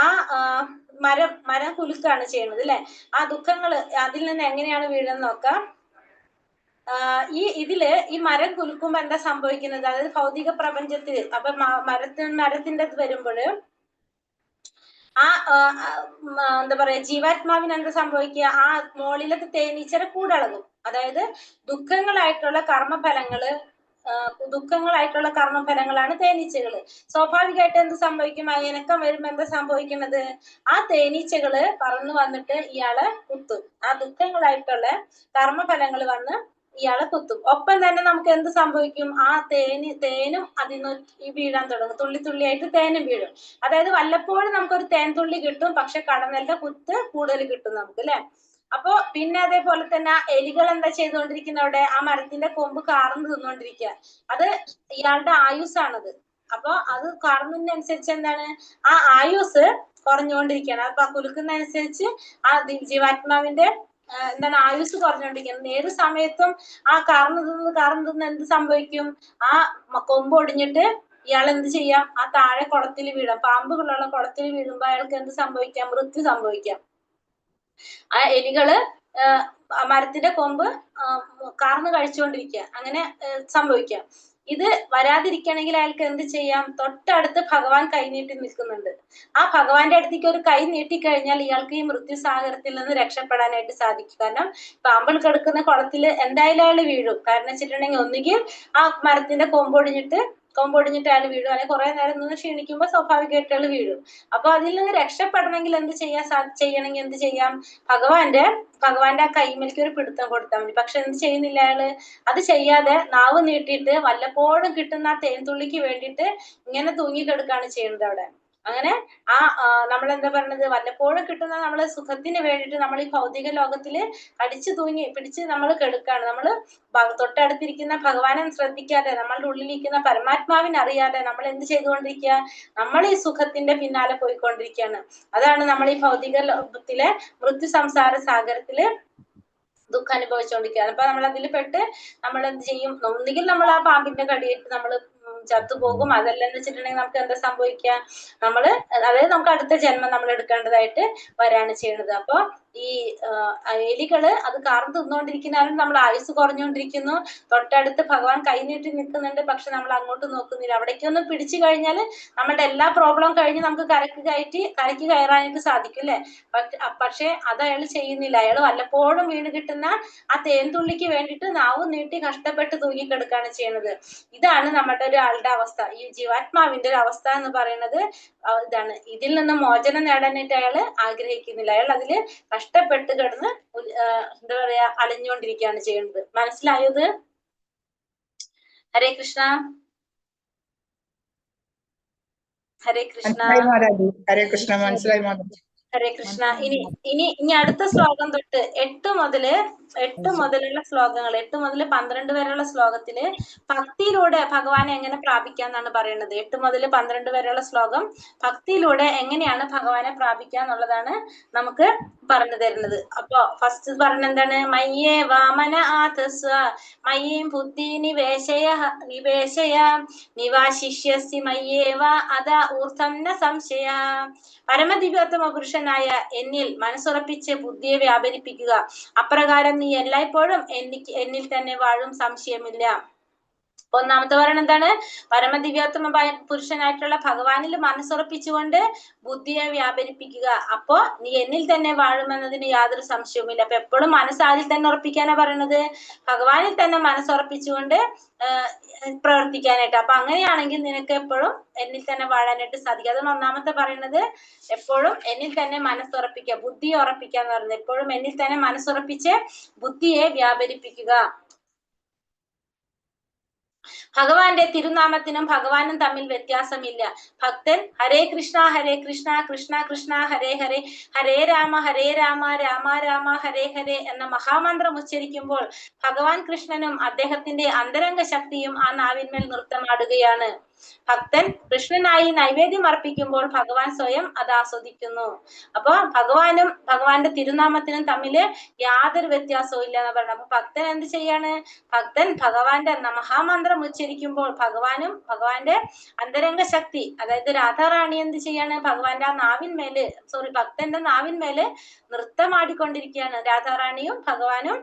ആ മരം കുലുക്കാണ് ചെയ്യുന്നത് അല്ലെ. ആ ദുഃഖങ്ങള് അതിൽ നിന്ന് എങ്ങനെയാണ് വീഴുന്നത് നോക്കാം. ഈ മരം കുലുക്കുമ്പോ എന്താ സംഭവിക്കുന്നത്? അതായത് ഭൗതിക പ്രപഞ്ചത്തിൽ അപ്പൊ മരത്തിന്റെ വരുമ്പോൾ എന്താ പറയാ, ജീവാത്മാവിന് എന്താ സംഭവിക്കുക? ആ മോളിലത്തെ തേനീച്ചയുടെ കൂടളകും. അതായത് ദുഃഖങ്ങളായിട്ടുള്ള കർമ്മഫലങ്ങളാണ് തേനീച്ചകള്. സ്വാഭാവികമായിട്ട് എന്ത് സംഭവിക്കും? ആ ഇണക്കം വരുമ്പോ എന്താ സംഭവിക്കുന്നത്? ആ തേനീച്ചകള് പറന്നു വന്നിട്ട് ഇയാളെ കുത്തും. ആ ദുഃഖങ്ങളായിട്ടുള്ള കർമ്മഫലങ്ങൾ വന്ന് ഇയാളെ കുത്തും. ഒപ്പം തന്നെ നമുക്ക് എന്ത് സംഭവിക്കും? ആ തേനും അതിന് വീഴാൻ തുടങ്ങും. തുള്ളി തുള്ളിയായിട്ട് തേനും വീഴും. അതായത് വല്ലപ്പോഴും നമുക്കൊരു തേൻ തുള്ളി കിട്ടും, പക്ഷെ കടന്നലിന്റെ കുത്ത് കൂടുതൽ കിട്ടും നമുക്ക് അല്ലെ. അപ്പൊ പിന്നെ അതേപോലെ തന്നെ എലികൾ എന്താ ചെയ്തുകൊണ്ടിരിക്കുന്ന അവിടെ? ആ മരത്തിന്റെ കൊമ്പ് കാർന്ന് തിന്നുകൊണ്ടിരിക്കുക. അത് ഇയാളുടെ ആയുസ്സാണത്. അപ്പൊ അത് കാർന്നതിനനുസരിച്ച് എന്താണ്? ആ ആയുസ് കുറഞ്ഞുകൊണ്ടിരിക്കുകയാണ്. അപ്പൊ കുലുക്കുന്നതനുസരിച്ച് ആ ജീവാത്മാവിന്റെ എന്താണ് ആയുസ് കുറഞ്ഞുകൊണ്ടിരിക്കുന്നത്. ഏത് സമയത്തും ആ കാർന്ന് തിന്ന് എന്ത് സംഭവിക്കും? ആ കൊമ്പ് ഒടിഞ്ഞിട്ട് ഇയാൾ എന്ത് ചെയ്യാം? ആ താഴെ കുളത്തിൽ വീഴാം. പാമ്പുകളുള്ള കുളത്തിൽ വീഴുമ്പോ അയാൾക്ക് എന്ത് സംഭവിക്കാം? മൃത്യു സംഭവിക്കാം. ആ എലികള് മരത്തിന്റെ കൊമ്പ് കാർന്ന് കഴിച്ചുകൊണ്ടിരിക്കുക, അങ്ങനെ സംഭവിക്കാം. ഇത് വരാതിരിക്കണമെങ്കിൽ അയാൾക്ക് എന്ത് ചെയ്യാം? തൊട്ടടുത്ത് ഭഗവാൻ കൈനീട്ടി നിൽക്കുന്നുണ്ട്. ആ ഭഗവാന്റെ അടുത്തേക്ക് ഒരു കൈ നീട്ടിക്കഴിഞ്ഞാൽ ഇയാൾക്ക് ഈ മൃത്യുസാഗരത്തിൽ നിന്ന് രക്ഷപ്പെടാനായിട്ട് സാധിക്കും. കാരണം പാമ്പിൾ കിടക്കുന്ന കുളത്തിൽ എന്തായാലും അയാൾ വീഴും. കാരണം വെച്ചിട്ടുണ്ടെങ്കിൽ ഒന്നുകിൽ ആ മരത്തിന്റെ കൊമ്പൊടിഞ്ഞിട്ട് അയാൾ വീഴും, അല്ലെങ്കിൽ കുറെ നേരം നിന്ന് ക്ഷീണിക്കുമ്പോൾ സ്വാഭാവികമായിട്ട് അയാൾ വീഴും. അപ്പൊ അതിൽ നിന്ന് രക്ഷപ്പെടണമെങ്കിൽ ചെയ്യണമെങ്കിൽ എന്ത് ചെയ്യാം? ഭഗവാന്റെ ആ കൈമേലേക്ക് ഒരു പിടുത്തം കൊടുത്താൽ മതി. പക്ഷെ എന്ത് ചെയ്യുന്നില്ല അയാള്? അത് ചെയ്യാതെ നാവ് നീട്ടിയിട്ട് വല്ലപ്പോഴും കിട്ടുന്ന ആ തേൻതുള്ളിക്ക് വേണ്ടിയിട്ട് ഇങ്ങനെ തൂങ്ങിക്കെടുക്കുകയാണ് ചെയ്യുന്നത് അവിടെ. അങ്ങനെ നമ്മൾ എന്താ പറയുന്നത്? വല്ലപ്പോഴും കിട്ടുന്ന നമ്മളെ സുഖത്തിന് വേണ്ടിയിട്ട് നമ്മൾ ഈ ഭൗതിക ലോകത്തില് പിടിച്ച് നമ്മൾ കെടുക്കാണ്. നമ്മൾ തൊട്ടടുത്തിരിക്കുന്ന ഭഗവാനെ ശ്രദ്ധിക്കാതെ, നമ്മളുടെ ഉള്ളിലിരിക്കുന്ന പരമാത്മാവിനെ അറിയാതെ നമ്മൾ എന്ത് ചെയ്തുകൊണ്ടിരിക്കുക? നമ്മൾ ഈ സുഖത്തിന്റെ പിന്നാലെ പോയിക്കൊണ്ടിരിക്കുകയാണ്. അതാണ് നമ്മൾ ഈ ഭൗതിക ലോകത്തിലെ മൃത്യു സംസാര സാഗരത്തില് ദുഃഖം അനുഭവിച്ചുകൊണ്ടിരിക്കുകയാണ്. അപ്പൊ നമ്മൾ അതിൽ പെട്ട് നമ്മൾ എന്ത് ചെയ്യും? ഒന്നുകിൽ നമ്മൾ ആ പാമ്പിന്റെ കടിയേറ്റ് നമ്മൾ ചത്തുപോകും. അതല്ലെന്ന് വെച്ചിട്ടുണ്ടെങ്കിൽ നമുക്ക് എന്താ സംഭവിക്കുക? അതായത് നമുക്ക് അടുത്ത ജന്മം നമ്മൾ എടുക്കേണ്ടതായിട്ട് വരാണ് ചെയ്യുന്നത്. അപ്പൊ ഈ എലികള് അത് കാർന്ന് തിന്നുകൊണ്ടിരിക്കുന്നാലും നമ്മൾ ആയുസ് കുറഞ്ഞുകൊണ്ടിരിക്കുന്നു. തൊട്ടടുത്ത് ഭഗവാൻ കൈനീട്ടി നിൽക്കുന്നുണ്ട്, പക്ഷെ നമ്മൾ അങ്ങോട്ട് നോക്കുന്നില്ല. അവിടേക്കൊന്ന് പിടിച്ചു കഴിഞ്ഞാൽ നമ്മുടെ എല്ലാ പ്രോബ്ലം കഴിഞ്ഞ് നമുക്ക് കരയ്ക്ക് കയറാനായിട്ട് സാധിക്കും അല്ലെ. പക്ഷെ അത് അയാൾ ചെയ്യുന്നില്ല. അയാൾ വല്ലപ്പോഴും വീണ് കിട്ടുന്ന ആ തേൻതുള്ളിക്ക് വേണ്ടിയിട്ട് നാവ് നീട്ടി കഷ്ടപ്പെട്ട് തൂങ്ങിക്കെടുക്കുകയാണ് ചെയ്യുന്നത്. ഇതാണ് നമ്മുടെ ഒരാളുടെ അവസ്ഥ. ഈ ജീവാത്മാവിന്റെ ഒരു അവസ്ഥ എന്ന് പറയുന്നത് ഇതാണ്. ഇതിൽ നിന്ന് മോചനം നേടാനായിട്ട് അയാൾ ആഗ്രഹിക്കുന്നില്ല. അയാൾ അതില് കഷ്ടപ്പെട്ട് കിടന്ന് എന്താ പറയാ അലഞ്ഞുകൊണ്ടിരിക്കുകയാണ് ചെയ്യുന്നത്. മനസ്സിലായത്? ഹരേ കൃഷ്ണ. ഹരേ കൃഷ്ണ. ഹരേ കൃഷ്ണ. മനസ്സിലായി മാതാജി. ഹരേ കൃഷ്ണ. ഇനി അടുത്ത ശ്ലോകം തൊട്ട് 8 മുതലുള്ള ശ്ലോകങ്ങൾ, 8 മുതൽ 12 വരെയുള്ള ശ്ലോകത്തില് ഭക്തിയിലൂടെ ഭഗവാനെ എങ്ങനെ പ്രാപിക്കാന്നാണ് പറയുന്നത്. 8 മുതൽ 12 വരെയുള്ള ശ്ലോകം ഭക്തിയിലൂടെ എങ്ങനെയാണ് ഭഗവാനെ പ്രാപിക്കുക എന്നുള്ളതാണ് നമുക്ക് പറഞ്ഞു തരുന്നത്. അപ്പൊ ഫസ്റ്റ് പറഞ്ഞ എന്താണ്? മയ്യേ വാമന ആതസ്വ മയ്യീം ബുദ്ധി നിവേശയ നിവാശിഷ്യസി മയ്യേവ അതാ ഊർധം ന സംശയ. പരമദിവ്യോത്തമ പുരുഷനായ എന്നിൽ മനസ്സുറപ്പിച്ച് ബുദ്ധിയെ വ്യാപരിപ്പിക്കുക. അപ്രകാരം നീ എല്ലായ്പ്പോഴും എന്നിൽ തന്നെ വാഴും, സംശയമില്ല. ഒന്നാമത്തെ പറയുന്നത് എന്താണ്? പരമദിവ്യോത്തമ പുരുഷനായിട്ടുള്ള ഭഗവാനിൽ മനസ്സുറപ്പിച്ചുകൊണ്ട് ബുദ്ധിയെ വ്യാപരിപ്പിക്കുക. അപ്പോ നീ എന്നിൽ തന്നെ വാഴുമെന്നതിന് യാതൊരു സംശയവുമില്ല. അപ്പൊ എപ്പോഴും മനസ്സാരിൽ തന്നെ ഉറപ്പിക്കാനാ പറയുന്നത്, ഭഗവാനിൽ തന്നെ മനസ്സുറപ്പിച്ചുകൊണ്ട് പ്രവർത്തിക്കാനായിട്ട്. അപ്പൊ അങ്ങനെയാണെങ്കിൽ നിനക്ക് എപ്പോഴും എന്നിൽ തന്നെ വാഴാനായിട്ട് സാധിക്കും. അതാണ് ഒന്നാമത്തെ പറയുന്നത്. എപ്പോഴും എന്നിൽ തന്നെ മനസ്സുറപ്പിക്കുക, ബുദ്ധിയെ ഉറപ്പിക്കുക എന്ന് പറയുന്നത്. എപ്പോഴും എന്നിൽ തന്നെ മനസ്സുറപ്പിച്ച് ബുദ്ധിയെ വ്യാപരിപ്പിക്കുക. ഭഗവാന്റെ തിരുനാമത്തിനും ഭഗവാനും തമ്മിൽ വ്യത്യാസമില്ല. ഭക്തൻ ഹരേ കൃഷ്ണ കൃഷ്ണ കൃഷ്ണ ഹരേ ഹരേ, ഹരേ രാമ രാമ രാമ ഹരേ ഹരേ എന്ന മഹാമന്ത്രം ഉച്ചരിക്കുമ്പോൾ ഭഗവാൻ കൃഷ്ണനും അദ്ദേഹത്തിന്റെ അന്തരംഗ ശക്തിയും ആ നാവിന്മേൽ നൃത്തമാടുകയാണ്. ഭക്തൻ കൃഷ്ണനായി നൈവേദ്യം അർപ്പിക്കുമ്പോൾ ഭഗവാൻ സ്വയം അത് ആസ്വദിക്കുന്നു. അപ്പൊ ഭഗവാനും ഭഗവാന്റെ തിരുനാമത്തിനും തമ്മില് യാതൊരു വ്യത്യാസവും ഇല്ല എന്ന് പറയുന്നത്. അപ്പൊ ഭക്തൻ എന്ത് ചെയ്യാണ്? ഭക്തൻ ഭഗവാന്റെ മഹാമന്ത്രം ഉച്ചരിക്കുമ്പോൾ ഭഗവാനും ഭഗവാന്റെ അന്തരംഗ ശക്തി, അതായത് രാധാറാണി എന്ത് ചെയ്യാണ്? ഭഗവാന്റെ ആ നാവിന്മേല് ഭക്തന്റെ നാവിന്മേല് നൃത്തമാടിക്കൊണ്ടിരിക്കുകയാണ്. രാധാറാണിയും ഭഗവാനും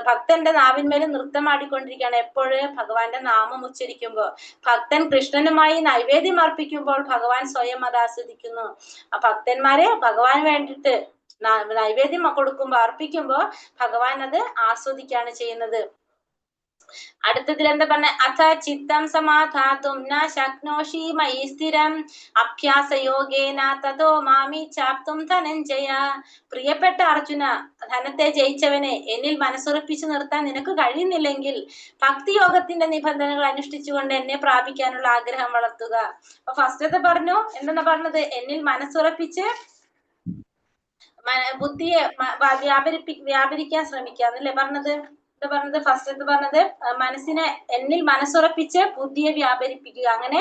ഭക്തന്റെ നാവിന്മേല് നൃത്തമാടിക്കൊണ്ടിരിക്കുകയാണ്. എപ്പോഴ്? ഭഗവാന്റെ നാമം ഉച്ചരിക്കുമ്പോ. ഭക്തൻ കൃഷ്ണനുമായി നൈവേദ്യം അർപ്പിക്കുമ്പോൾ ഭഗവാൻ സ്വയം അത് ആസ്വദിക്കുന്നു. ആ ഭക്തന്മാരെ ഭഗവാൻ വേണ്ടിയിട്ട് നൈവേദ്യം കൊടുക്കുമ്പോ അർപ്പിക്കുമ്പോ ഭഗവാൻ അത് ആസ്വദിക്കുകയാണ് ചെയ്യുന്നത്. അടുത്തതിൽ എന്താ പറഞ്ഞ? അഥ ചിത്തം സമാധാതും ന ശക്നോഷി മയി സ്ഥിരം അഭ്യാസ യോഗേന തതോ മാമി ചാപ്തും ധനഞ്ജയ. പ്രിയപ്പെട്ട അർജുന, ധനത്തെ ജയിച്ചവനെ, എന്നിൽ മനസ്സുറപ്പിച്ചു നിർത്താൻ നിനക്ക് കഴിയുന്നില്ലെങ്കിൽ ഭക്തിയോഗത്തിന്റെ നിബന്ധനകൾ അനുഷ്ഠിച്ചുകൊണ്ട് എന്നെ പ്രാപിക്കാനുള്ള ആഗ്രഹം വളർത്തുക. അപ്പൊ ഫസ്റ്റത്തെ പറഞ്ഞു, എന്തെന്നാ പറഞ്ഞത്? എന്നിൽ മനസ്സുറപ്പിച്ച് ബുദ്ധിയെ വ്യാപരിക്കാൻ ശ്രമിക്കുക എന്നല്ലേ പറഞ്ഞത്? എന്താ പറഞ്ഞത്? ഫസ്റ്റ് പറഞ്ഞത് മനസ്സിനെ, എന്നിൽ മനസ്സുറപ്പിച്ച് ബുദ്ധിയെ വ്യാപരിപ്പിക്കുക. അങ്ങനെ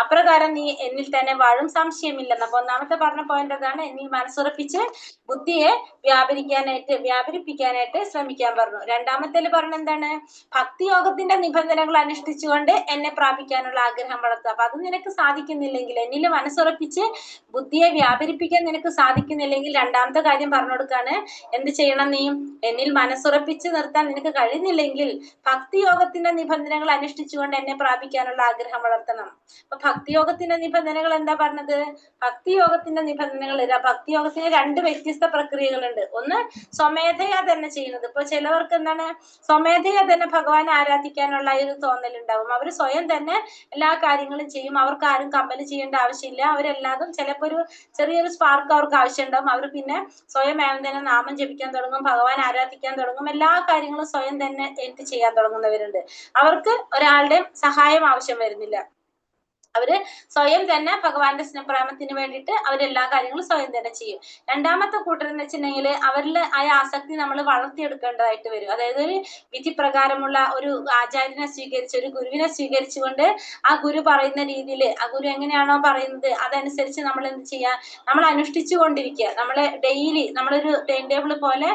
അപ്രകാരം നീ എന്നിൽ തന്നെ വാഴും, സംശയമില്ലെന്ന്. അപ്പൊ ഒന്നാമത്തെ പറഞ്ഞ പോയിന്റ് അതാണ്, എന്നിൽ മനസ്സുറപ്പിച്ച് ബുദ്ധിയെ വ്യാപരിപ്പിക്കാനായിട്ട് ശ്രമിക്കാൻ പറഞ്ഞു. രണ്ടാമത്തേല് പറഞ്ഞ എന്താണ്? ഭക്തിയോഗത്തിന്റെ നിബന്ധനകൾ അനുഷ്ഠിച്ചുകൊണ്ട് എന്നെ പ്രാപിക്കാനുള്ള ആഗ്രഹം വളർത്തുക. അപ്പൊ അത് നിനക്ക് സാധിക്കുന്നില്ലെങ്കിൽ, എന്നിൽ മനസ്സുറപ്പിച്ച് ബുദ്ധിയെ വ്യാപരിപ്പിക്കാൻ നിനക്ക് സാധിക്കുന്നില്ലെങ്കിൽ രണ്ടാമത്തെ കാര്യം പറഞ്ഞു കൊടുക്കാണ്. എന്ത് ചെയ്യണം? നീ എന്നിൽ മനസ്സുറപ്പിച്ച് നിർത്താൻ നിനക്ക് കഴിയുന്നില്ലെങ്കിൽ ഭക്തിയോഗത്തിന്റെ നിബന്ധനകൾ അനുഷ്ഠിച്ചുകൊണ്ട് എന്നെ പ്രാപിക്കാനുള്ള ആഗ്രഹം വളർത്തണം. അപ്പൊ ഭക്തിയോഗത്തിന്റെ നിബന്ധനകൾ എന്താ പറഞ്ഞത്? ഭക്തിയോഗത്തിന്റെ നിബന്ധനകൾ, ഭക്തിയോഗത്തിന് രണ്ട് വ്യത്യസ്ത പ്രക്രിയകളുണ്ട്. ഒന്ന് സ്വമേധയാ തന്നെ ചെയ്യുന്നത്. ഇപ്പൊ ചിലവർക്ക് എന്താണ്? സ്വമേധയാ തന്നെ ഭഗവാനെ ആരാധിക്കാനുള്ള ഒരു തോന്നലുണ്ടാവും. അവർ സ്വയം തന്നെ എല്ലാ കാര്യങ്ങളും ചെയ്യും. അവർക്ക് ആരും കമ്പല് ചെയ്യേണ്ട ആവശ്യമില്ല. അവരെല്ലാതും ചിലപ്പോ ഒരു ചെറിയൊരു സ്പാർക്ക് അവർക്ക് ആവശ്യമുണ്ടാവും. അവർ പിന്നെ സ്വയം തന്നെ നാമം ജപിക്കാൻ തുടങ്ങും, ഭഗവാൻ ആരാധിക്കാൻ തുടങ്ങും, എല്ലാ കാര്യങ്ങളും സ്വയം തന്നെ ചെയ്യാൻ തുടങ്ങുന്നവരുണ്ട്. അവർക്ക് ഒരാളുടെയും സഹായം ആവശ്യം വരുന്നില്ല. അവര് സ്വയം തന്നെ ഭഗവാന്റെ സ്നേഹപ്രേമത്തിന് വേണ്ടിയിട്ട് അവരെല്ലാ കാര്യങ്ങളും സ്വയം തന്നെ ചെയ്യും. രണ്ടാമത്തെ കൂട്ടർ എന്ന് വെച്ചിട്ടുണ്ടെങ്കിൽ അവരിൽ ആ ആസക്തി നമ്മൾ വളർത്തിയെടുക്കേണ്ടതായിട്ട് വരും. അതായത് ഒരു വിധി പ്രകാരമുള്ള ഒരു ആചാര്യനെ സ്വീകരിച്ച്, ഒരു ഗുരുവിനെ സ്വീകരിച്ചുകൊണ്ട് ആ ഗുരു പറയുന്ന രീതിയിൽ, ആ ഗുരു എങ്ങനെയാണോ പറയുന്നത് അതനുസരിച്ച് നമ്മൾ എന്ത് ചെയ്യുക? നമ്മൾ അനുഷ്ഠിച്ചു കൊണ്ടിരിക്കുക. നമ്മളെ ഡെയിലി നമ്മളൊരു ടൈം ടേബിൾ പോലെ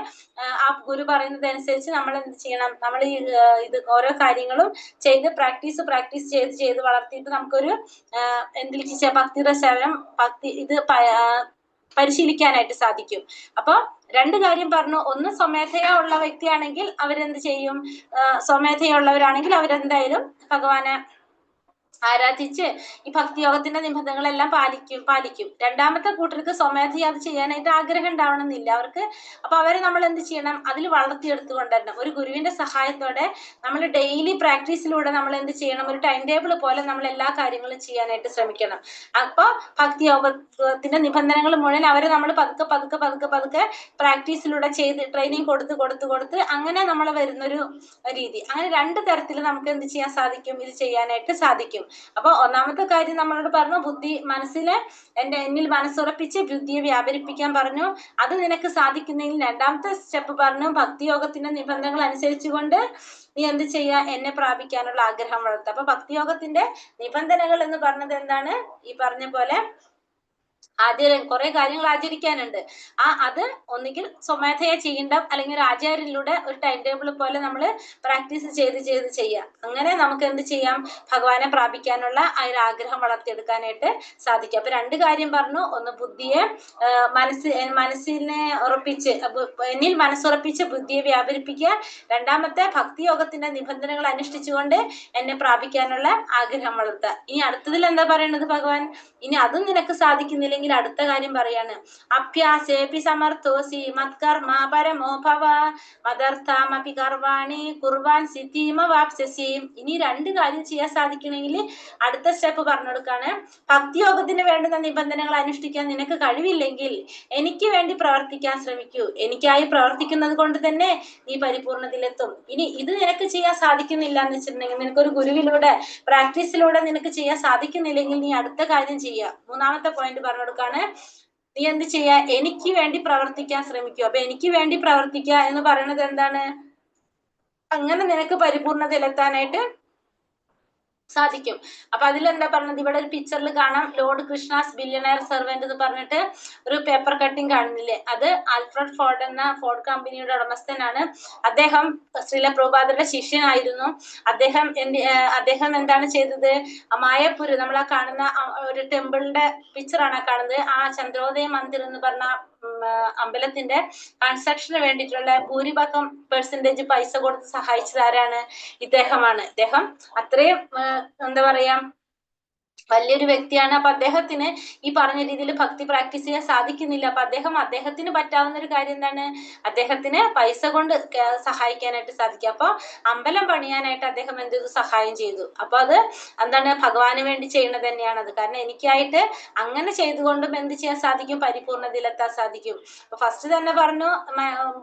ആ ഗുരു പറയുന്നത് അനുസരിച്ച് നമ്മൾ എന്ത് ചെയ്യണം? നമ്മൾ ഈ ഇത് ഓരോ കാര്യങ്ങളും ചെയ്ത് പ്രാക്ടീസ് ചെയ്ത് വളർത്തിയിട്ട് നമുക്കൊരു എന്തിലേക്ക് ഭക്തിയുടെ സേവനം ഇത് പരിശീലിക്കാനായിട്ട് സാധിക്കും. അപ്പൊ രണ്ട് കാര്യം പറഞ്ഞു. ഒന്ന് സ്വമേധയാ ഉള്ള വ്യക്തിയാണെങ്കിൽ അവരെന്ത് ചെയ്യും? സ്വമേധയാ ഉള്ളവരാണെങ്കിൽ അവരെന്തായാലും ഭഗവാനെ ആരാധിച്ച് ഈ ഭക്തിയോഗത്തിന്റെ നിബന്ധനകളെല്ലാം പാലിക്കും. രണ്ടാമത്തെ കൂട്ടർക്ക് സ്വമേധയാ അത് ചെയ്യാനായിട്ട് ആഗ്രഹം ഉണ്ടാവണമെന്നില്ല അവർക്ക്. അപ്പൊ അവരെ നമ്മൾ എന്ത് ചെയ്യണം? അതിൽ വളർത്തിയെടുത്തു കൊണ്ടുവരണം. ഒരു ഗുരുവിന്റെ സഹായത്തോടെ നമ്മൾ ഡെയിലി പ്രാക്ടീസിലൂടെ നമ്മൾ എന്ത് ചെയ്യണം? ഒരു ടൈം ടേബിൾ പോലെ നമ്മൾ എല്ലാ കാര്യങ്ങളും ചെയ്യാനായിട്ട് ശ്രമിക്കണം. അപ്പൊ ഭക്തിയോഗത്തിന്റെ നിബന്ധനകൾ മുഴുവൻ അവരെ നമ്മൾ പതുക്കെ പ്രാക്ടീസിലൂടെ ചെയ്ത് ട്രെയിനിങ് കൊടുത്ത് അങ്ങനെ നമ്മൾ വരുന്നൊരു രീതി. അങ്ങനെ രണ്ട് തരത്തിൽ നമുക്ക് എന്ത് ചെയ്യാൻ സാധിക്കും? ഇത് ചെയ്യാനായിട്ട് സാധിക്കും. അപ്പൊ ഒന്നാമത്തെ കാര്യം നമ്മളോട് പറഞ്ഞു, എന്നിൽ മനസ്സുറപ്പിച്ച് ബുദ്ധിയെ വ്യാപരിപ്പിക്കാൻ പറഞ്ഞു. അത് നിനക്ക് സാധിക്കുന്നെങ്കിൽ രണ്ടാമത്തെ സ്റ്റെപ്പ് പറഞ്ഞു, ഭക്തിയോഗത്തിന്റെ നിബന്ധനകൾ അനുസരിച്ചുകൊണ്ട് നീ എന്ത് ചെയ്യുക? എന്നെ പ്രാപിക്കാനുള്ള ആഗ്രഹം വളർത്തുക. അപ്പൊ ഭക്തിയോഗത്തിന്റെ നിബന്ധനകൾ എന്ന് പറഞ്ഞത് എന്താണ്? ഈ പറഞ്ഞ പോലെ കുറെ കാര്യങ്ങൾ ആചരിക്കാനുണ്ട്. അത് ഒന്നുകിൽ സ്വമേധയാ ചെയ്യേണ്ട, അല്ലെങ്കിൽ ഒരു ആചാര്യനിലൂടെ ഒരു ടൈം ടേബിൾ പോലെ നമ്മൾ പ്രാക്ടീസ് ചെയ്ത് ചെയ്യാം. അങ്ങനെ നമുക്ക് എന്ത് ചെയ്യാം? ഭഗവാനെ പ്രാപിക്കാനുള്ള ആ ഒരു ആഗ്രഹം വളർത്തിയെടുക്കാനായിട്ട് സാധിക്കും. അപ്പൊ രണ്ട് കാര്യം പറഞ്ഞു. ഒന്ന് ബുദ്ധിയെ മനസ്സിനെ ഉറപ്പിച്ച്, എന്നിൽ മനസ്സുറപ്പിച്ച് ബുദ്ധിയെ വ്യാപരിപ്പിക്കുക. രണ്ടാമത്തെ ഭക്തിയോഗത്തിന്റെ നിബന്ധനകൾ അനുഷ്ഠിച്ചുകൊണ്ട് എന്നെ പ്രാപിക്കാനുള്ള ആഗ്രഹം വളർത്തുക. ഇനി അടുത്തതിൽ എന്താ പറയുന്നത് ഭഗവാൻ? ഇനി അതും നിനക്ക് സാധിക്കുന്നില്ലെങ്കിൽ അടുത്ത കാര്യം പറയാണ്, അഭ്യാസേപി സമർത്ഥോസി മത്കർമ്മ പരമോ ഭവ മദർത്ഥാമപി കർവാണി കുർവാൻ സിദ്ധിമവാപ്സ്യസി. ഇനി രണ്ട് കാര്യം ചെയ്യാൻ സാധിക്കണമെങ്കിൽ അടുത്ത സ്റ്റെപ്പ് പറഞ്ഞു കൊടുക്കാണ്. ഭക്തിയോഗത്തിന് വേണ്ടുന്ന നിബന്ധനകൾ അനുഷ്ഠിക്കാൻ നിനക്ക് കഴിവില്ലെങ്കിൽ എനിക്ക് വേണ്ടി പ്രവർത്തിക്കാൻ ശ്രമിക്കൂ. എനിക്കായി പ്രവർത്തിക്കുന്നത് കൊണ്ട് തന്നെ നീ പരിപൂർണതയിലെത്തും. ഇനി ഇത് നിനക്ക് ചെയ്യാൻ സാധിക്കുന്നില്ല എന്ന് വെച്ചിട്ടുണ്ടെങ്കിൽ, നിനക്കൊരു ഗുരുവിലൂടെ പ്രാക്ടീസിലൂടെ നിനക്ക് ചെയ്യാൻ സാധിക്കുന്നില്ലെങ്കിൽ നീ അടുത്ത കാര്യം ചെയ്യുക. മൂന്നാമത്തെ പോയിന്റ് പറഞ്ഞു കൊടുക്കാണ്, നീ എന്ത് ചെയ്യാ? എനിക്ക് വേണ്ടി പ്രവർത്തിക്കാൻ ശ്രമിക്കൂ. അപ്പൊ എനിക്ക് വേണ്ടി പ്രവർത്തിക്കുക എന്ന് പറയുന്നത് എന്താണ്? അങ്ങനെ നിനക്ക് പരിപൂർണതയിലെത്താനായിട്ട് സാധിക്കും. അപ്പൊ അതിലെന്താ പറഞ്ഞത്, ഇവിടെ ഒരു പിക്ചറിൽ കാണാം ലോർഡ് കൃഷ്ണാസ് ബില്യണയർ സെർവന്റ് എന്ന് പറഞ്ഞിട്ട് ഒരു പേപ്പർ കട്ടിങ് കാണുന്നില്ലേ, അത് ആൽഫ്രഡ് ഫോർഡ് എന്ന ഫോർഡ് കമ്പനിയുടെ ഉടമസ്ഥനാണ്. അദ്ദേഹം ശ്രീല പ്രഭുപാദരുടെ ശിഷ്യനായിരുന്നു. അദ്ദേഹം എന്താണ് ചെയ്തത്, മായപ്പൂര് നമ്മൾ ആ കാണുന്ന ഒരു ടെമ്പിളിന്റെ പിക്ചറാണ് കാണുന്നത്. ആ ചന്ദ്രോദയ മന്ദിർ എന്ന് പറഞ്ഞ അമ്പലത്തിന്റെ കൺസ്ട്രക്ഷന് വേണ്ടിയിട്ടുള്ള ഭൂരിഭാഗം പെർസെന്റേജ് പൈസ കൊടുത്ത് സഹായിച്ചത് ആരാണ്? ഇദ്ദേഹമാണ്. ഇദ്ദേഹം അത്രയും എന്താ പറയാ വലിയൊരു വ്യക്തിയാണ്. അപ്പൊ അദ്ദേഹത്തിന് ഈ പറഞ്ഞ രീതിയിൽ ഭക്തി പ്രാക്ടീസ് ചെയ്യാൻ സാധിക്കുന്നില്ല. അപ്പൊ അദ്ദേഹത്തിന് പറ്റാവുന്ന ഒരു കാര്യം എന്താണ്, അദ്ദേഹത്തിന് പൈസ കൊണ്ട് സഹായിക്കാനായിട്ട് സാധിക്കും. അപ്പൊ അമ്പലം പണിയാനായിട്ട് അദ്ദേഹം എന്ത് ചെയ്തു, സഹായം ചെയ്തു. അപ്പൊ അത് എന്താണ്, ഭഗവാന് വേണ്ടി ചെയ്യുന്നത് തന്നെയാണത്. കാരണം എനിക്കായിട്ട് അങ്ങനെ ചെയ്തുകൊണ്ടും എന്ത് ചെയ്യാൻ സാധിക്കും, പരിപൂർണതയിലെത്താൻ സാധിക്കും. അപ്പൊ ഫസ്റ്റ് തന്നെ പറഞ്ഞു,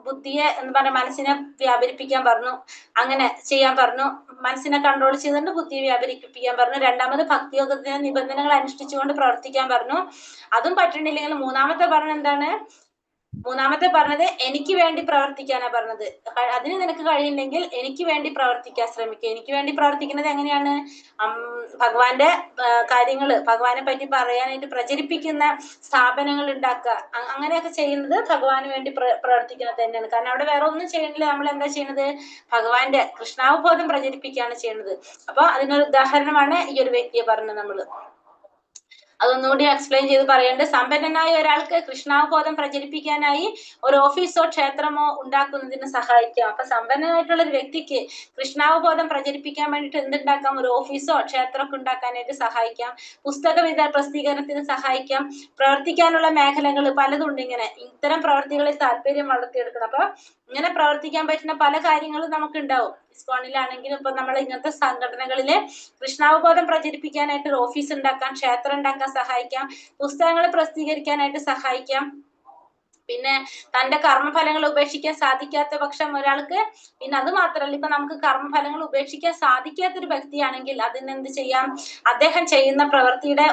ബുദ്ധിയെ എന്ന് പറഞ്ഞ മനസ്സിനെ വ്യാപരിപ്പിക്കാൻ പറഞ്ഞു, അങ്ങനെ ചെയ്യാൻ പറഞ്ഞു. മനസ്സിനെ കൺട്രോൾ ചെയ്തുകൊണ്ട് ബുദ്ധിയെ വ്യാപരിപ്പിക്കാൻ പറഞ്ഞു. രണ്ടാമത് ഭക്തിയോഗത്തിന് നിബന്ധനകൾ അനുഷ്ഠിച്ചുകൊണ്ട് പ്രവർത്തിക്കാൻ പറഞ്ഞു. അതും പറ്റണില്ലെങ്കിൽ മൂന്നാമത്തെ പറഞ്ഞത് എനിക്ക് വേണ്ടി പ്രവർത്തിക്കാനാ പറഞ്ഞത്. അതിന് നിനക്ക് കഴിയില്ലെങ്കിൽ എനിക്ക് വേണ്ടി പ്രവർത്തിക്കാൻ ശ്രമിക്കുക. എനിക്ക് വേണ്ടി പ്രവർത്തിക്കുന്നത് എങ്ങനെയാണ്, ഭഗവാന്റെ കാര്യങ്ങള്, ഭഗവാനെ പറ്റി പറയാനായിട്ട് പ്രചരിപ്പിക്കുന്ന സ്ഥാപനങ്ങൾ ഉണ്ടാക്കുക, അങ്ങനെയൊക്കെ ചെയ്യുന്നത് ഭഗവാന് വേണ്ടി പ്രവർത്തിക്കുന്നത് തന്നെയാണ്. കാരണം അവിടെ വേറെ ഒന്നും ചെയ്യണില്ല, നമ്മൾ എന്താ ചെയ്യുന്നത്, ഭഗവാന്റെ കൃഷ്ണാവബോധം പ്രചരിപ്പിക്കുകയാണ് ചെയ്യുന്നത്. അപ്പൊ അതിനൊരു ഉദാഹരണമാണ് ഈ ഒരു വ്യക്തിയെ പറഞ്ഞത്. നമ്മള് അതൊന്നുകൂടി എക്സ്പ്ലെയിൻ ചെയ്ത് പറയേണ്ടത്, സമ്പന്നനായ ഒരാൾക്ക് കൃഷ്ണാവബോധം പ്രചരിപ്പിക്കാനായി ഒരു ഓഫീസോ ക്ഷേത്രമോ ഉണ്ടാക്കുന്നതിന് സഹായിക്കാം. അപ്പൊ സമ്പന്നനായിട്ടുള്ള ഒരു വ്യക്തിക്ക് കൃഷ്ണാവബോധം പ്രചരിപ്പിക്കാൻ വേണ്ടിയിട്ട് എന്തുണ്ടാക്കാം, ഒരു ഓഫീസോ ക്ഷേത്രമൊക്കെ ഉണ്ടാക്കാനായിട്ട് സഹായിക്കാം. പുസ്തക പ്രസിദ്ധീകരണത്തിന് സഹായിക്കാം. പ്രവർത്തിക്കാനുള്ള മേഖലകൾ പലതുണ്ട്. ഇത്തരം പ്രവർത്തികളിൽ താല്പര്യം വളർത്തിയെടുക്കണം. അപ്പൊ ഇങ്ങനെ പ്രവർത്തിക്കാൻ പറ്റുന്ന പല കാര്യങ്ങളും നമുക്ക് ഉണ്ടാവും. ഇസ്കോണിലാണെങ്കിലും ഇപ്പൊ നമ്മൾ ഇങ്ങനത്തെ സംഘടനകളില് കൃഷ്ണാവബോധം പ്രചരിപ്പിക്കാനായിട്ട് ഒരു ഓഫീസ് ഉണ്ടാക്കാം, ക്ഷേത്രം ഉണ്ടാക്കാൻ സഹായിക്കാം, പുസ്തകങ്ങൾ പ്രസിദ്ധീകരിക്കാനായിട്ട് സഹായിക്കാം. പിന്നെ തന്റെ കർമ്മഫലങ്ങൾ ഉപേക്ഷിക്കാൻ സാധിക്കാത്ത പക്ഷം ഒരാൾക്ക്, പിന്നെ അത് മാത്രമല്ല, ഇപ്പൊ നമുക്ക് കർമ്മഫലങ്ങൾ ഉപേക്ഷിക്കാൻ സാധിക്കാത്തൊരു വ്യക്തിയാണെങ്കിൽ അതിനെന്ത് ചെയ്യാം, അദ്ദേഹം ചെയ്യുന്ന പ്രവൃത്തിയുടെ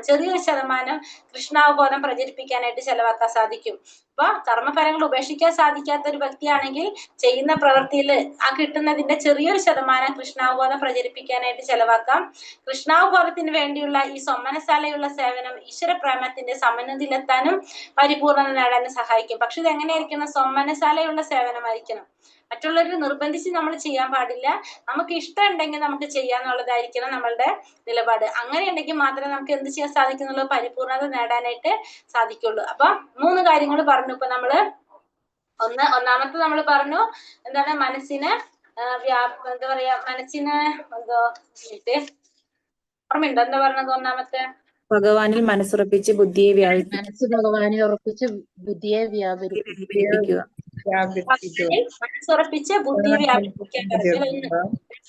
ചെറിയൊരു ശതമാനം കൃഷ്ണാവബോധം പ്രചരിപ്പിക്കാനായിട്ട് ചെലവാക്കാൻ സാധിക്കും. അപ്പൊ കർമ്മഫലങ്ങൾ ഉപേക്ഷിക്കാൻ സാധിക്കാത്ത ഒരു വ്യക്തിയാണെങ്കിൽ ചെയ്യുന്ന പ്രവൃത്തിയിൽ ആ കിട്ടുന്നതിന്റെ ചെറിയൊരു ശതമാനം കൃഷ്ണാവബോധം പ്രചരിപ്പിക്കാനായിട്ട് ചെലവാക്കാം. കൃഷ്ണാവബോധത്തിന് വേണ്ടിയുള്ള ഈ സൊമ്മനശാലയുള്ള സേവനം ഈശ്വര പ്രേമത്തിന്റെ സമന്വതിയിലെത്താനും പരിപൂർണത നേടാനും സഹായിക്കും. പക്ഷെ ഇത് എങ്ങനെയായിരിക്കണം, സൊമ്മനശാലയുള്ള സേവനമായിരിക്കണം. മറ്റുള്ളവരെ നിർബന്ധിച്ച് നമ്മൾ ചെയ്യാൻ പാടില്ല. നമുക്ക് ഇഷ്ടം ഉണ്ടെങ്കിൽ നമുക്ക് ചെയ്യാന്നുള്ളതായിരിക്കണം നമ്മളുടെ നിലപാട്. അങ്ങനെ ഉണ്ടെങ്കിൽ മാത്രമേ നമുക്ക് എന്ത് ചെയ്യാൻ സാധിക്കുന്നുള്ളൂ, പരിപൂർണത നേടാനായിട്ട് സാധിക്കുള്ളൂ. അപ്പൊ 3 കാര്യങ്ങൾ പറഞ്ഞു. ഇപ്പൊ നമ്മള് ഒന്നാമത്തെ നമ്മൾ പറഞ്ഞു എന്താണ്, മനസ്സിന് എന്താ പറയാ, മനസ്സിന് ഓർമ്മയുണ്ടോ എന്താ പറഞ്ഞത്? ഒന്നാമത്തെ, ഭഗവാനിൽ മനസ്സുറപ്പിച്ച് ബുദ്ധിയെ ഭഗവാനിൽ ഉറപ്പിച്ച് ബുദ്ധിയെ വ്യാപരിപ്പിക്കുക. മനസ്സുറപ്പിച്ച് ബുദ്ധിയെ വ്യാപിപ്പിക്കാൻ പറഞ്ഞു.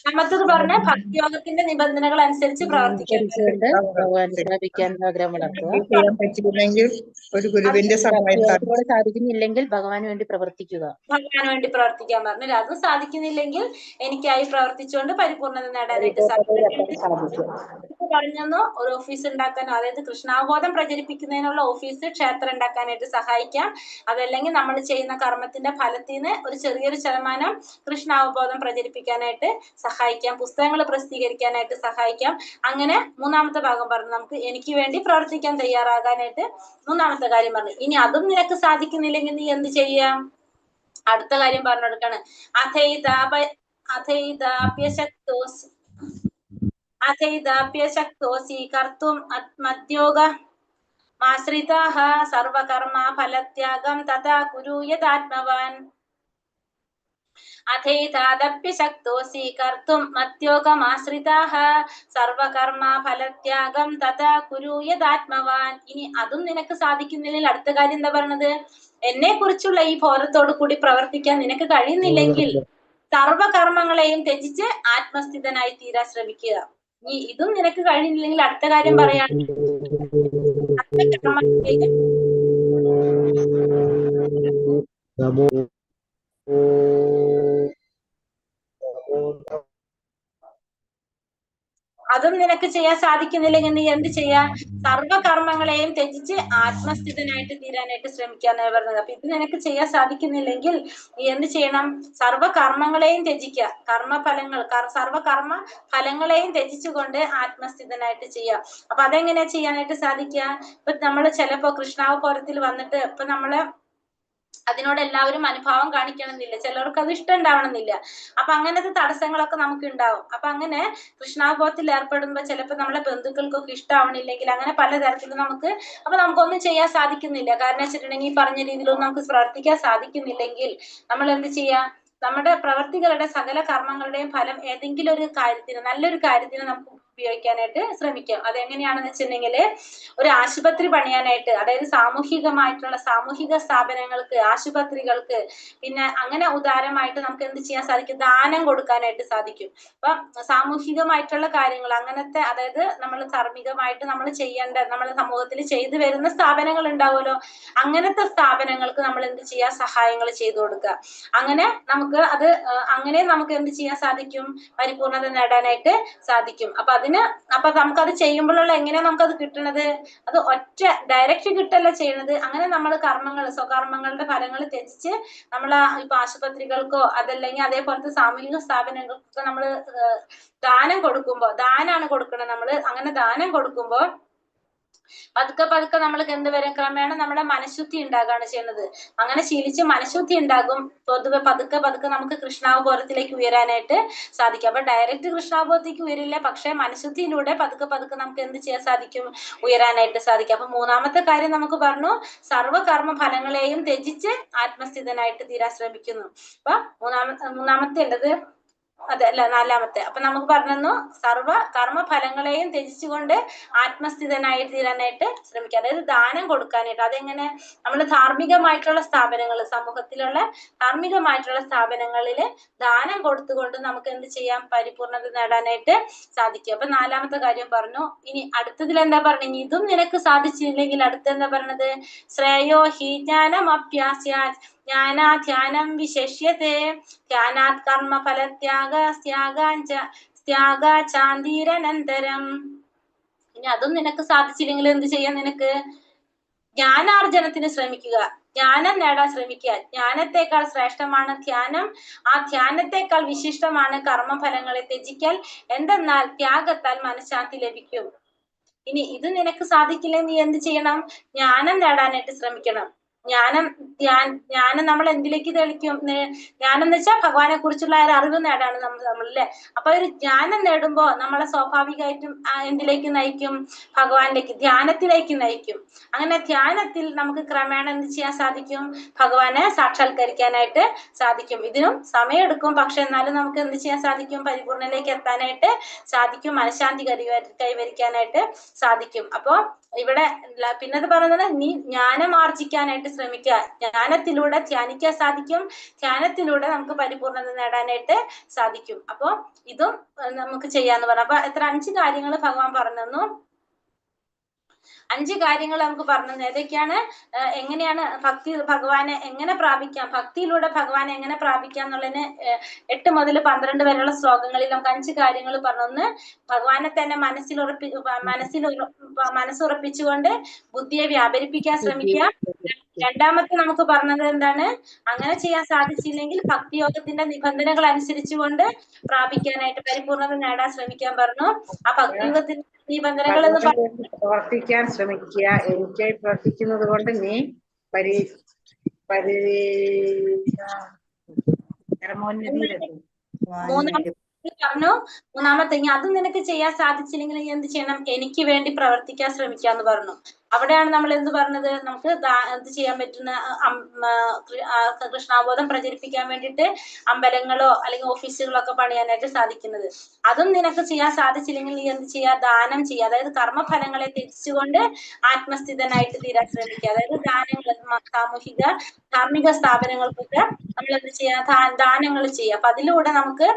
രണ്ടാമത്തത് പറഞ്ഞ ഭക്തിയോഗത്തിന്റെ നിബന്ധനകൾ അനുസരിച്ച് പ്രവർത്തിക്കാൻ ഒരു ഗുരുവിന്റെ സാധിക്കുന്നില്ലെങ്കിൽ ഭഗവാന് വേണ്ടി പ്രവർത്തിക്കുക. ഭഗവാന് വേണ്ടി പ്രവർത്തിക്കാൻ പറഞ്ഞു. അതും സാധിക്കുന്നില്ലെങ്കിൽ എനിക്കായി പ്രവർത്തിച്ചുകൊണ്ട് പരിപൂർണത നേടാനായിട്ട് സാധിക്കും. പറഞ്ഞെന്നോ ഒരു ഓഫീസ് ഉണ്ടാക്കാനോ, അതായത് കൃഷ്ണാവബോധം പ്രചരിപ്പിക്കുന്നതിനുള്ള ഓഫീസ്, ക്ഷേത്രം ഉണ്ടാക്കാനായിട്ട് സഹായിക്കാം. അതല്ലെങ്കിൽ നമ്മൾ ചെയ്യുന്ന കർമ്മത്തിന്റെ ഫലത്തിൽ നിന്ന് ഒരു ചെറിയൊരു ശതമാനം കൃഷ്ണാവബോധം പ്രചരിപ്പിക്കാനായിട്ട് സഹായിക്കാം. പുസ്തകങ്ങൾ പ്രസിദ്ധീകരിക്കാനായിട്ട് സഹായിക്കാം. അങ്ങനെ മൂന്നാമത്തെ ഭാഗം പറഞ്ഞു. നമുക്ക് എനിക്ക് വേണ്ടി പ്രവർത്തിക്കാൻ തയ്യാറാകാനായിട്ട് മൂന്നാമത്തെ കാര്യം പറഞ്ഞു. ഇനി അതും നിനക്ക് സാധിക്കുന്നില്ലെങ്കിൽ നീ എന്ത് ചെയ്യാം? അടുത്ത കാര്യം പറഞ്ഞു കൊടുക്കാണ്. അഥൈതാപ്യശക്തോസി കർത്തും മദ്യോഗമാശ്രിതാഃ സർവകർമ്മ ഫലത്യാഗം തഥാ കുരു യഥാത്മവാൻ. അഥൈതാദപ്യശക്തോസി കർത്തും മദ്യോഗമാശ്രിതാഃ സർവകർമ്മ ഫലത്യാഗം തഥാ കുരു യഥാത്മവാൻ. ഇനി അതും നിനക്ക് സാധിക്കുന്നില്ലെങ്കിൽ അടുത്ത കാര്യം എന്താ പറഞ്ഞത്? എന്നെ കുറിച്ചുള്ള ഈ ബോധത്തോടു കൂടി പ്രവർത്തിക്കാൻ നിനക്ക് കഴിയുന്നില്ലെങ്കിൽ സർവകർമ്മങ്ങളെയും ത്യജിച്ച് ആത്മസ്ഥിതനായി തീരാൻ ശ്രമിക്കുക. ഇനി ഇതും നിനക്ക് കഴിയുന്നില്ലെങ്കിൽ അടുത്ത കാര്യം പറയാണ്, അതും നിനക്ക് ചെയ്യാൻ സാധിക്കുന്നില്ലെങ്കിൽ നീ എന്ത് ചെയ്യാ? സർവകർമ്മങ്ങളെയും ത്യജിച്ച് ആത്മസ്ഥിതനായിട്ട് തീരാനായിട്ട് ശ്രമിക്കാന്നാണ് പറഞ്ഞത്. അപ്പൊ ഇത് നിനക്ക് ചെയ്യാൻ സാധിക്കുന്നില്ലെങ്കിൽ നീ എന്ത് ചെയ്യണം? സർവകർമ്മങ്ങളെയും ത്യജിക്കുക. കർമ്മഫലങ്ങൾ സർവകർമ്മ ഫലങ്ങളെയും ത്യജിച്ചുകൊണ്ട് ആത്മസ്ഥിതനായിട്ട് ചെയ്യാം. അപ്പൊ അതെങ്ങനെയാ ചെയ്യാനായിട്ട് സാധിക്കുക? ഇപ്പൊ നമ്മള് ചിലപ്പോ കൃഷ്ണാവതാരത്തിൽ വന്നിട്ട് ഇപ്പൊ നമ്മള് അതിനോട് എല്ലാവരും അനുഭാവം കാണിക്കണമെന്നില്ല, ചിലർക്ക് അത് ഇഷ്ടം ഉണ്ടാവണമെന്നില്ല. അപ്പൊ അങ്ങനത്തെ തടസ്സങ്ങളൊക്കെ നമുക്ക് ഉണ്ടാവും. അപ്പൊ അങ്ങനെ കൃഷ്ണാവബോധത്തിൽ ഏർപ്പെടുമ്പോ ചിലപ്പോൾ നമ്മളെ ബന്ധുക്കൾക്കൊക്കെ ഇഷ്ടമാവണില്ലെങ്കിൽ അങ്ങനെ പലതരത്തിലും നമുക്കൊന്നും ചെയ്യാൻ സാധിക്കുന്നില്ല. കാരണം വെച്ചിട്ടുണ്ടെങ്കിൽ ഈ പറഞ്ഞ രീതിയിലൊന്നും നമുക്ക് പ്രവർത്തിക്കാൻ സാധിക്കുന്നില്ലെങ്കിൽ നമ്മൾ എന്ത് ചെയ്യാ? നമ്മുടെ പ്രവർത്തികളുടെ സകല കർമ്മങ്ങളുടെയും ഫലം ഏതെങ്കിലും ഒരു കാര്യത്തിന്, നല്ലൊരു കാര്യത്തിന് നമുക്ക് ഉപയോഗിക്കാനായിട്ട് ശ്രമിക്കാം. അതെങ്ങനെയാണെന്ന് വെച്ചിട്ടുണ്ടെങ്കിൽ ഒരു ആശുപത്രി പണിയാനായിട്ട്, അതായത് സാമൂഹിക സ്ഥാപനങ്ങൾക്ക്, ആശുപത്രികൾക്ക്, പിന്നെ അങ്ങനെ ഉദാരമായിട്ട് നമുക്ക് എന്ത് ചെയ്യാൻ സാധിക്കും? ദാനം കൊടുക്കാനായിട്ട് സാധിക്കും. അപ്പൊ സാമൂഹികമായിട്ടുള്ള കാര്യങ്ങൾ അങ്ങനത്തെ, അതായത് നമ്മൾ ധാർമ്മികമായിട്ട് നമ്മൾ ചെയ്യേണ്ട, നമ്മുടെ സമൂഹത്തിൽ ചെയ്തു വരുന്ന സ്ഥാപനങ്ങൾ ഉണ്ടാവുമല്ലോ, അങ്ങനത്തെ സ്ഥാപനങ്ങൾക്ക് നമ്മൾ എന്ത് ചെയ്യാ? സഹായങ്ങൾ ചെയ്തു കൊടുക്കുക. അങ്ങനെ നമുക്ക് എന്ത് ചെയ്യാൻ സാധിക്കും? പരിപൂർണത നേടാനായിട്ട് സാധിക്കും. അപ്പൊ നമുക്കത് ചെയ്യുമ്പോഴുള്ള എങ്ങനെയാ നമുക്കത് കിട്ടുന്നത്? അത് ഒറ്റ ഡയറക്റ്റ് കിട്ടല്ല ചെയ്യണത്. അങ്ങനെ നമ്മൾ സ്വകർമ്മങ്ങളുടെ ഫലങ്ങൾ ത്യജിച്ച് നമ്മൾ ഇപ്പൊ ആശുപത്രികൾക്കോ അതല്ലെങ്കിൽ അതേപോലത്തെ സാമൂഹിക സ്ഥാപനങ്ങൾക്കൊക്കെ നമ്മൾ ദാനം കൊടുക്കുമ്പോ, ദാനാണ് കൊടുക്കണം നമ്മള്. അങ്ങനെ ദാനം കൊടുക്കുമ്പോ പതുക്കെ നമ്മൾക്ക് എന്ത് വരും? ക്രമേണ നമ്മുടെ മനഃശുദ്ധി ഉണ്ടാകാണ് ചെയ്യുന്നത്. അങ്ങനെ ശീലിച്ച് മനഃശുദ്ധി ഉണ്ടാകും. പൊതുവെ പതുക്കെ നമുക്ക് കൃഷ്ണാവബോധത്തിലേക്ക് ഉയരാനായിട്ട് സാധിക്കും. അപ്പൊ ഡയറക്റ്റ് കൃഷ്ണാവബോധത്തിലേക്ക് ഉയരില്ല, പക്ഷെ മനഃശുദ്ധിയിലൂടെ പതുക്കെ നമുക്ക് എന്ത് ചെയ്യാൻ സാധിക്കും? ഉയരാനായിട്ട് സാധിക്കും. അപ്പൊ മൂന്നാമത്തെ കാര്യം നമുക്ക് പറഞ്ഞു, സർവകർമ്മ ഫലങ്ങളെയും ത്യജിച്ച് ആത്മസ്ഥിതനായിട്ട് തീരാൻ ശ്രമിക്കുന്നു. അപ്പൊ മൂന്നാമത്തെ ഉള്ളത് അതല്ല, നാലാമത്തെ. അപ്പൊ നമുക്ക് പറഞ്ഞു, സർവ കർമ്മ ഫലങ്ങളെയും ത്യജിച്ചുകൊണ്ട് ആത്മസ്ഥിതനായി തീരാനായിട്ട് ശ്രമിക്കുക. അതായത് ദാനം കൊടുക്കാനായിട്ട്. അതെങ്ങനെ? നമ്മൾ ധാർമ്മികമായിട്ടുള്ള സ്ഥാപനങ്ങൾ, സമൂഹത്തിലുള്ള ധാർമ്മികമായിട്ടുള്ള സ്ഥാപനങ്ങളിൽ ദാനം കൊടുത്തുകൊണ്ട് നമുക്ക് എന്ത് ചെയ്യാം? പരിപൂർണത നേടാനായിട്ട് സാധിക്കും. അപ്പൊ നാലാമത്തെ കാര്യം പറഞ്ഞു. ഇനി അടുത്തതിൽ എന്താ പറഞ്ഞു? ഇതും നിനക്ക് സാധിച്ചില്ലെങ്കിൽ അടുത്തെന്താ പറഞ്ഞത്? ശ്രേയോ ഹി ജ്ഞാനം അഭ്യാസ്യാത് ജ്ഞാനാധ്യാനം വിശേഷ്യത്തെ ധ്യാനാത് കർമ്മ ഫലത്യാഗാചാന്തീരനന്തരം. ഇനി അതും നിനക്ക് സാധിച്ചില്ലെങ്കിൽ എന്ത് ചെയ്യാൻ? നിനക്ക് ജ്ഞാനാർജനത്തിന് ശ്രമിക്കുക, ജ്ഞാനം നേടാൻ ശ്രമിക്കുക. ജ്ഞാനത്തെക്കാൾ ശ്രേഷ്ഠമാണ് ധ്യാനം. ആ ധ്യാനത്തെക്കാൾ വിശിഷ്ടമാണ് കർമ്മഫലങ്ങളെ ത്യജിക്കൽ. എന്തെന്നാൽ ത്യാഗത്താൽ മനഃശാന്തി ലഭിക്കും. ഇനി ഇത് നിനക്ക് സാധിക്കില്ലെങ്കിൽ നീ എന്ത് ചെയ്യണം? ജ്ഞാനം നേടാനായിട്ട് ശ്രമിക്കണം. ജ്ഞാനം നമ്മൾ എന്തിലേക്ക് തെളിക്കും? ജ്ഞാനം എന്ന് വെച്ചാൽ ഭഗവാനെ കുറിച്ചുള്ള ഒരു അറിവ് നേടാണ് നമ്മളല്ലേ. അപ്പൊ ഒരു ജ്ഞാനം നേടുമ്പോ നമ്മളെ സ്വാഭാവികമായിട്ടും എന്തിലേക്ക് നയിക്കും? ഭഗവാനിലേക്ക്, ധ്യാനത്തിലേക്ക് നയിക്കും. അങ്ങനെ ധ്യാനത്തിൽ നമുക്ക് ക്രമേണ എന്ത് ചെയ്യാൻ സാധിക്കും? ഭഗവാനെ സാക്ഷാത്കരിക്കാനായിട്ട് സാധിക്കും. ഇതിനും സമയമെടുക്കും, പക്ഷെ എന്നാലും നമുക്ക് എന്ത് ചെയ്യാൻ സാധിക്കും? പരിപൂർണയിലേക്ക് എത്താനായിട്ട് സാധിക്കും. മനഃശാന്തി കൈവരിക്കാനായിട്ട് സാധിക്കും. അപ്പൊ ഇവിടെ പിന്നത് പറയുന്നത്, നീ ജ്ഞാനം ആർജിക്കാനായിട്ട് ശ്രമിക്കുക. ജ്ഞാനത്തിലൂടെ ധ്യാനിക്കാൻ സാധിക്കും. ധ്യാനത്തിലൂടെ നമുക്ക് പരിപൂർണത നേടാനായിട്ട് സാധിക്കും. അപ്പൊ ഇതും നമുക്ക് ചെയ്യാന്ന് പറഞ്ഞു. അപ്പൊ എത്ര 5 കാര്യങ്ങൾ ഭഗവാൻ പറഞ്ഞു. 5 കാര്യങ്ങൾ നമുക്ക് പറഞ്ഞു. ഏതൊക്കെയാണ്? എങ്ങനെയാണ് ഭഗവാനെ എങ്ങനെ പ്രാപിക്കാം, ഭക്തിയിലൂടെ ഭഗവാനെ എങ്ങനെ പ്രാപിക്കാം എന്നുള്ളതിന് 8 മുതൽ 12 വരെയുള്ള ശ്ലോകങ്ങളിൽ നമുക്ക് 5 കാര്യങ്ങൾ പറഞ്ഞു. ഭഗവാനെ തന്നെ മനസ്സുറപ്പിച്ചുകൊണ്ട് ബുദ്ധിയെ വ്യാപരിപ്പിക്കാൻ ശ്രമിക്കുക. രണ്ടാമത്തെ നമുക്ക് പറഞ്ഞത് എന്താണ്? അങ്ങനെ ചെയ്യാൻ സാധിച്ചില്ലെങ്കിൽ ഭക്തിയോഗത്തിന്റെ നിബന്ധനകൾ അനുസരിച്ചുകൊണ്ട് പ്രാപിക്കാനായിട്ട്, പരിപൂർണത നേടാൻ ശ്രമിക്കാൻ പറഞ്ഞു. ആ ഭക്തിയോഗത്തിന്റെ നിബന്ധനകൾ എന്ന് പ്രവർത്തിക്കാൻ ശ്രമിക്കുക. എനിക്കായി പ്രവർത്തിക്കുന്നത് കൊണ്ട് നീ മൂന്നാമത്തെ അത് നിനക്ക് ചെയ്യാൻ സാധിച്ചില്ലെങ്കിൽ നീ എന്ത് ചെയ്യണം? എനിക്ക് വേണ്ടി പ്രവർത്തിക്കാൻ ശ്രമിക്കാന്ന് പറഞ്ഞു. അവിടെയാണ് നമ്മൾ എന്ത് പറഞ്ഞത്? നമുക്ക് എന്ത് ചെയ്യാൻ പറ്റുന്ന കൃഷ്ണാബോധം പ്രചരിപ്പിക്കാൻ വേണ്ടിയിട്ട് അമ്പലങ്ങളോ അല്ലെങ്കിൽ ഓഫീസുകളോ ഒക്കെ പണിയാനായിട്ട് സാധിക്കുന്നത്. അതും നിനക്ക് ചെയ്യാൻ സാധിച്ചില്ലെങ്കിൽ നീ എന്ത് ചെയ്യാ? ദാനം ചെയ്യുക. അതായത് കർമ്മഫലങ്ങളെ ത്യജിച്ചുകൊണ്ട് ആത്മസ്ഥിതനായിട്ട് തീരാൻ ശ്രമിക്കുക. അതായത് ദാനങ്ങൾ, ധാർമ്മിക സ്ഥാപനങ്ങൾക്കൊക്കെ നമ്മൾ എന്ത് ചെയ്യാ? ദാനങ്ങൾ ചെയ്യുക. അപ്പൊ അതിലൂടെ നമുക്ക്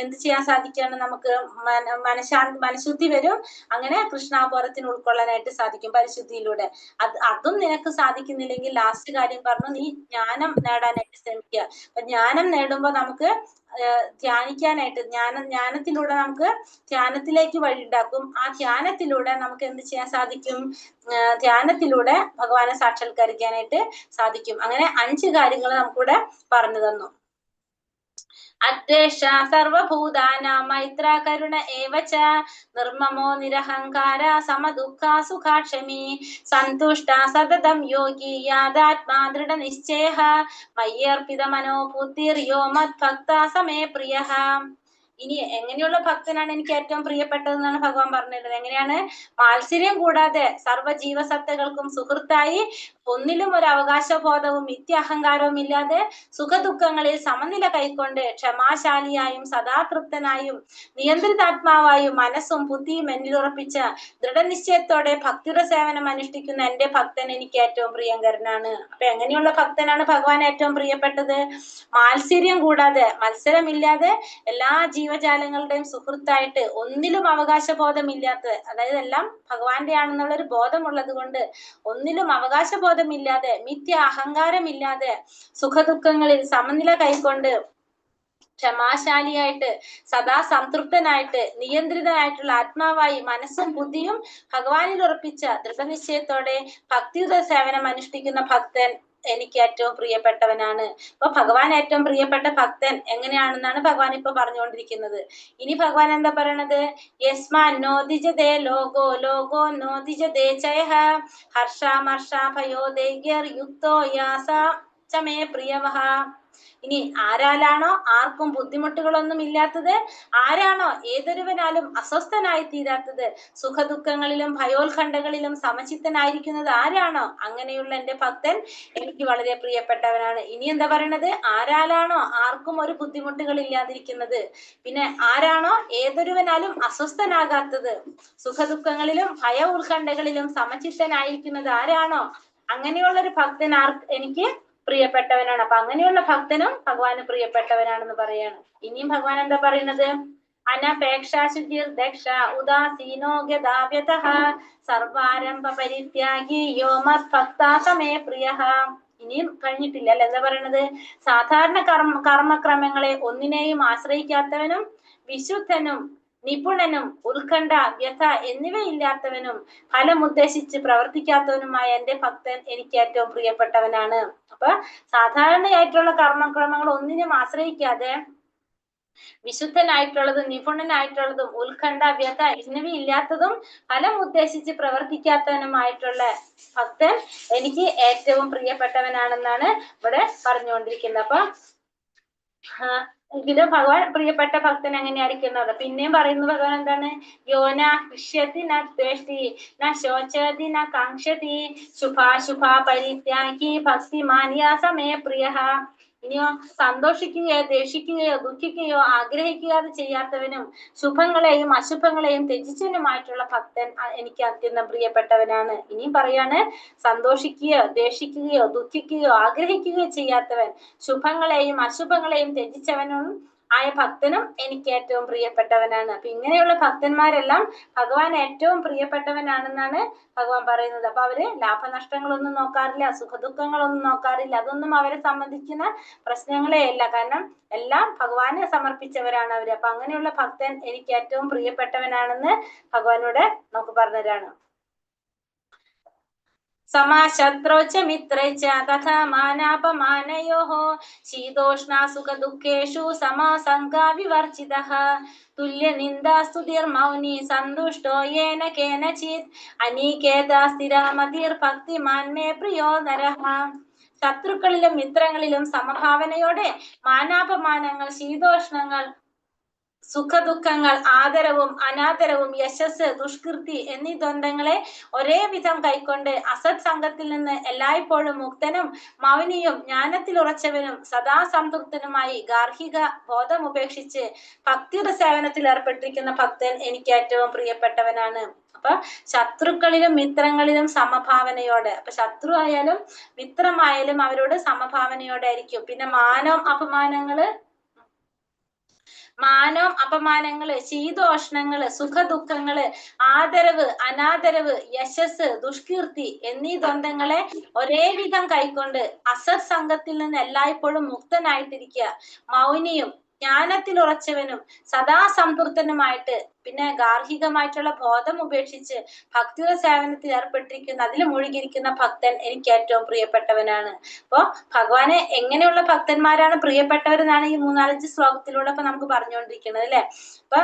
എന്ത് ചെയ്യാൻ സാധിക്കാണ്? നമുക്ക് മനഃശുദ്ധി വരും. അങ്ങനെ കൃഷ്ണാവബോധത്തിന് ഉൾക്കൊള്ളാനായിട്ട് സാധിക്കും പരിശുദ്ധിയിലൂടെ. അതും നിനക്ക് സാധിക്കുന്നില്ലെങ്കിൽ ലാസ്റ്റ് കാര്യം പറഞ്ഞു, നീ ജ്ഞാനം നേടാനായിട്ട് ശ്രമിക്കുക. അപ്പൊ ജ്ഞാനം നേടുമ്പോ നമുക്ക് ധ്യാനിക്കാനായിട്ട് ജ്ഞാനത്തിലൂടെ നമുക്ക് ധ്യാനത്തിലേക്ക് വഴിയുണ്ടാക്കും. ആ ധ്യാനത്തിലൂടെ നമുക്ക് എന്ത് ചെയ്യാൻ സാധിക്കും? ധ്യാനത്തിലൂടെ ഭഗവാനെ സാക്ഷാത്കരിക്കാനായിട്ട് സാധിക്കും. അങ്ങനെ 5 കാര്യങ്ങൾ നമുക്കിവിടെ പറഞ്ഞു തന്നു. അദ്വേഷ സർവഭൂതാനാം മൈത്ര കരുണ ഏവച നിർമ്മമോ നിരഹങ്കാര സമദുഃഖ സുഖാക്ഷമി സന്തുഷ്ട സതതം യോഗി യാഥാത്മാ ദൃഢ നിശ്ചയ മയ്യർപ്പിത മനോബുദ്ധിർയോ മദ്ഭക്ത സമേ പ്രിയ. ഇനി എങ്ങനെയുള്ള ഭക്തനാണ് എനിക്ക് ഏറ്റവും പ്രിയപ്പെട്ടതെന്നാണ് ഭഗവാൻ പറഞ്ഞിരുന്നത്. എങ്ങനെയാണ്? മാത്സര്യം കൂടാതെ സർവ്വ ജീവസത്തകൾക്കും സുഹൃത്തായി, ഒന്നിലും ഒരു അവകാശബോധവും നിത്യഅഹങ്കാരവും ഇല്ലാതെ സുഖദുഃഖങ്ങളിൽ സമനില കൈക്കൊണ്ട് ക്ഷമാശാലിയായും സദാതൃപ്തനായും നിയന്ത്രിതാത്മാവായും മനസ്സും ബുദ്ധിയും എന്നിലുറപ്പിച്ച ദൃഢനിശ്ചയത്തോടെ ഭക്തിയുടെ സേവനം അനുഷ്ഠിക്കുന്ന എന്റെ ഭക്തൻ എനിക്ക് ഏറ്റവും പ്രിയങ്കരനാണ്. അപ്പൊ എങ്ങനെയുള്ള ഭക്തനാണ് ഭഗവാൻ ഏറ്റവും പ്രിയപ്പെട്ടത്? മാത്സര്യം കൂടാതെ, മത്സരമില്ലാതെ എല്ലാ ജീവജാലങ്ങളുടെയും സുഹൃത്തായിട്ട്, ഒന്നിലും അവകാശബോധമില്ലാത്ത, അതായത് എല്ലാം ഭഗവാന്റെ ആണെന്നുള്ളൊരു ബോധമുള്ളത് കൊണ്ട് ഒന്നിലും അവകാശബോധമില്ലാതെ, മിഥ്യ അഹങ്കാരമില്ലാതെ, സുഖദുഃഖങ്ങളിൽ സമനില കൈക്കൊണ്ട് ക്ഷമാശാലിയായിട്ട്, സദാ സംതൃപ്തനായിട്ട്, നിയന്ത്രിതനായിട്ടുള്ള ആത്മാവായി മനസ്സും ബുദ്ധിയും ഭഗവാനിൽ ഉറപ്പിച്ച ദൃഢനിശ്ചയത്തോടെ ഭക്തിയുടെ സേവനം അനുഷ്ഠിക്കുന്ന ഭക്തൻ എനിക്ക് ഏറ്റവും പ്രിയപ്പെട്ടവനാണ്. അപ്പൊ ഭഗവാൻ ഏറ്റവും പ്രിയപ്പെട്ട ഭക്തൻ എങ്ങനെയാണെന്നാണ് ഭഗവാൻ ഇപ്പൊ പറഞ്ഞുകൊണ്ടിരിക്കുന്നത്. ഇനി ഭഗവാൻ എന്താ പറയണത്? യസ്മാൻ നോദിജതേ ലോകോ ലോകോ നോദിജതേ ചയഃ ഹർഷാമർഷ ഭയോദൈഗ്യർ യുക്തോ യാസ ചമേ പ്രിയവഃ. ഇനി ആരാലാണോ ആർക്കും ബുദ്ധിമുട്ടുകളൊന്നും ഇല്ലാത്തത്, ആരാണോ ഏതൊരുവനാലും അസ്വസ്ഥനായി തീരാത്തത്, സുഖദുഃഖങ്ങളിലും ഭയോത്കണ്ഠകളിലും സമചിത്തനായിരിക്കുന്നത് ആരാണോ, അങ്ങനെയുള്ള എന്റെ ഭക്തൻ എനിക്ക് വളരെ പ്രിയപ്പെട്ടവനാണ്. ഇനി എന്താ പറയണത്? ആരാലാണോ ആർക്കും ഒരു ബുദ്ധിമുട്ടുകൾ ഇല്ലാതിരിക്കുന്നത്, പിന്നെ ആരാണോ ഏതൊരുവനാലും അസ്വസ്ഥനാകാത്തത്, സുഖദുഃഖങ്ങളിലും ഭയ ഉത്കണ്ഠകളിലും സമചിത്തനായിരിക്കുന്നത് ആരാണോ, അങ്ങനെയുള്ള ഒരു ഭക്തൻ എനിക്ക് പ്രിയപ്പെട്ടവനാണ്. അപ്പൊ അങ്ങനെയുള്ള ഭക്തനും ഭഗവാന് പ്രിയപ്പെട്ടവനാണെന്ന് പറയാണ്. ഇനിയും ഭഗവാൻ എന്താ പറയുന്നത്? അനപേക്ഷ ശുചിർ ദക്ഷ ഉദാസീനോ ഗദാവ്യതഃ സർവാരംഭ പരിത്യാഗി യോ മദ്ഭക്ത സമേ പ്രിയഃ. ഇനിയും കഴിഞ്ഞിട്ടില്ല അല്ലെ? എന്താ പറയണത്? സാധാരണ കർമ്മക്രമങ്ങളെ ഒന്നിനെയും ആശ്രയിക്കാത്തവനും വിശുദ്ധനും നിപുണനും ഉത്കണ്ഠ വ്യഥ എന്നിവയില്ലാത്തവനും ഫലമുദ്ദേശിച്ച് പ്രവർത്തിക്കാത്തവനുമായ എന്റെ ഭക്തൻ എനിക്ക് ഏറ്റവും പ്രിയപ്പെട്ടവനാണ്. അപ്പൊ സാധാരണയായിട്ടുള്ള കർമ്മക്രമങ്ങൾ ഒന്നിനും ആശ്രയിക്കാതെ വിശുദ്ധനായിട്ടുള്ളതും നിപുണനായിട്ടുള്ളതും ഉത്കണ്ഠ വ്യഥ എന്നിവയില്ലാത്തതും ഫലം ഉദ്ദേശിച്ച് പ്രവർത്തിക്കാത്തവനുമായിട്ടുള്ള ഭക്തൻ എനിക്ക് ഏറ്റവും പ്രിയപ്പെട്ടവനാണെന്നാണ് ഇവിടെ പറഞ്ഞുകൊണ്ടിരിക്കുന്നത്. അപ്പൊ ഇതില് ഭഗവാൻ പ്രിയപ്പെട്ട ഭക്തൻ എങ്ങനെയായിരിക്കുന്നത്? പിന്നെയും പറയുന്ന ഭഗവാൻ എന്താണ്? യോന ഹൃഷ്യതി ന ദ്വേഷ്ടി ന ശോചതി ന കാംക്ഷതി ശുഭാശുഭ പരിത്യാഗി ഭക്തിമാന്യ സമേ പ്രിയഃ. ഇനിയോ സന്തോഷിക്കുകയോ ദേഷിക്കുകയോ ദുഃഖിക്കുകയോ ആഗ്രഹിക്കാതെ ചെയ്യാത്തവനും ശുഭങ്ങളെയും അശുഭങ്ങളെയും ത്യജിച്ചവനുമായിട്ടുള്ള ഭക്തൻ എനിക്ക് അത്യന്തം പ്രിയപ്പെട്ടവനാണ്. ഇനിയും പറയാണ്, സന്തോഷിക്കുകയോ ദേഷിക്കുകയോ ദുഃഖിക്കുകയോ ആഗ്രഹിക്കുകയോ ചെയ്യാത്തവൻ, ശുഭങ്ങളെയും അശുഭങ്ങളെയും ത്യജിച്ചവനും ആയ ഭക്തനും എനിക്ക് ഏറ്റവും പ്രിയപ്പെട്ടവനാണ്. അപ്പൊ ഇങ്ങനെയുള്ള ഭക്തന്മാരെല്ലാം ഭഗവാൻ ഏറ്റവും പ്രിയപ്പെട്ടവനാണെന്നാണ് ഭഗവാൻ പറയുന്നത്. അപ്പൊ അവര് ലാഭനഷ്ടങ്ങളൊന്നും നോക്കാറില്ല, സുഖദുഃഖങ്ങളൊന്നും നോക്കാറില്ല, അതൊന്നും അവരെ സംബന്ധിക്കുന്ന പ്രശ്നങ്ങളേ അല്ല. കാരണം എല്ലാം ഭഗവാനെ സമർപ്പിച്ചവരാണ് അവര്. അപ്പൊ അങ്ങനെയുള്ള ഭക്തൻ എനിക്ക് ഏറ്റവും പ്രിയപ്പെട്ടവനാണെന്ന് ഭഗവാനോട് നമുക്ക് പറഞ്ഞുതരാണ്. സമാശത്രോച്ച മിത്രൈച്ച തഥാ മാനാപമാനയോഃ ശീതോഷ്ണ സുഖദുഃഖേഷു സമാസംഗാ വിവർജിതഃ തുല്യനിന്ദാ സ്തുതിർമൗനി സന്തുഷ്ടോ യേന കേനചിത് അനീകേതാ സ്ഥിരമതിർ ഭക്തിമാൻ മേ പ്രിയോ നരഃ. ശത്രുക്കളിലും മിത്രങ്ങളിലും സമഭാവനയോടെ മാനാപമാനങ്ങൾ, ശീതോഷ്ണങ്ങൾ, സുഖദുഃഖങ്ങൾ, ആദരവും അനാദരവും, യശസ്, ദുഷ്കീർത്തി എന്നീ ദ്വന്ദ്ങ്ങളെ ഒരേ വിധം കൈക്കൊണ്ട് അസത് സംഘത്തിൽ നിന്ന് എല്ലായ്പ്പോഴും മുക്തനും മൗനിയും ജ്ഞാനത്തിൽ ഉറച്ചവനും സദാ സംതൃപ്തനുമായി ഗാർഹിക ബോധം ഉപേക്ഷിച്ച് ഭക്തിയുടെ സേവനത്തിൽ ഏർപ്പെട്ടിരിക്കുന്ന ഭക്തൻ എനിക്ക് ഏറ്റവും പ്രിയപ്പെട്ടവനാണ്. അപ്പൊ ശത്രുക്കളിലും മിത്രങ്ങളിലും സമഭാവനയോടെ, അപ്പൊ ശത്രു ആയാലും മിത്രമായാലും അവരോട് സമഭാവനയോടെ ആയിരിക്കും. പിന്നെ മാനവും അപമാനങ്ങള്, ശീതോഷ്ണങ്ങള്, സുഖദുഃഖങ്ങള്, ആദരവ് അനാദരവ്, യശസ് ദുഷ്കീർത്തി എന്നീ ദ്വന്ദ്ങ്ങളെ ഒരേ വിധം കൈക്കൊണ്ട് അസത് സംഘത്തിൽ നിന്ന് എല്ലായ്പ്പോഴും മുക്തനായിട്ടിരിക്കുക, മൗനിയും ജ്ഞാനത്തിൽ ഉറച്ചവനും സദാ സംതൃപ്തനുമായിട്ട് പിന്നെ ഗാർഹികമായിട്ടുള്ള ബോധം ഉപേക്ഷിച്ച് ഭക്തിയുടെ സേവനത്തിൽ ഏർപ്പെട്ടിരിക്കുന്ന അതിൽ മുഴുകിയിരിക്കുന്ന ഭക്തൻ എനിക്ക് ഏറ്റവും പ്രിയപ്പെട്ടവനാണ്. അപ്പൊ ഭഗവാനെ എങ്ങനെയുള്ള ഭക്തന്മാരാണ് പ്രിയപ്പെട്ടവരെന്നാണ് ഈ 3-4 ശ്ലോകത്തിലൂടെ ഇപ്പൊ നമുക്ക് പറഞ്ഞുകൊണ്ടിരിക്കുന്നത് അല്ലെ. അപ്പൊ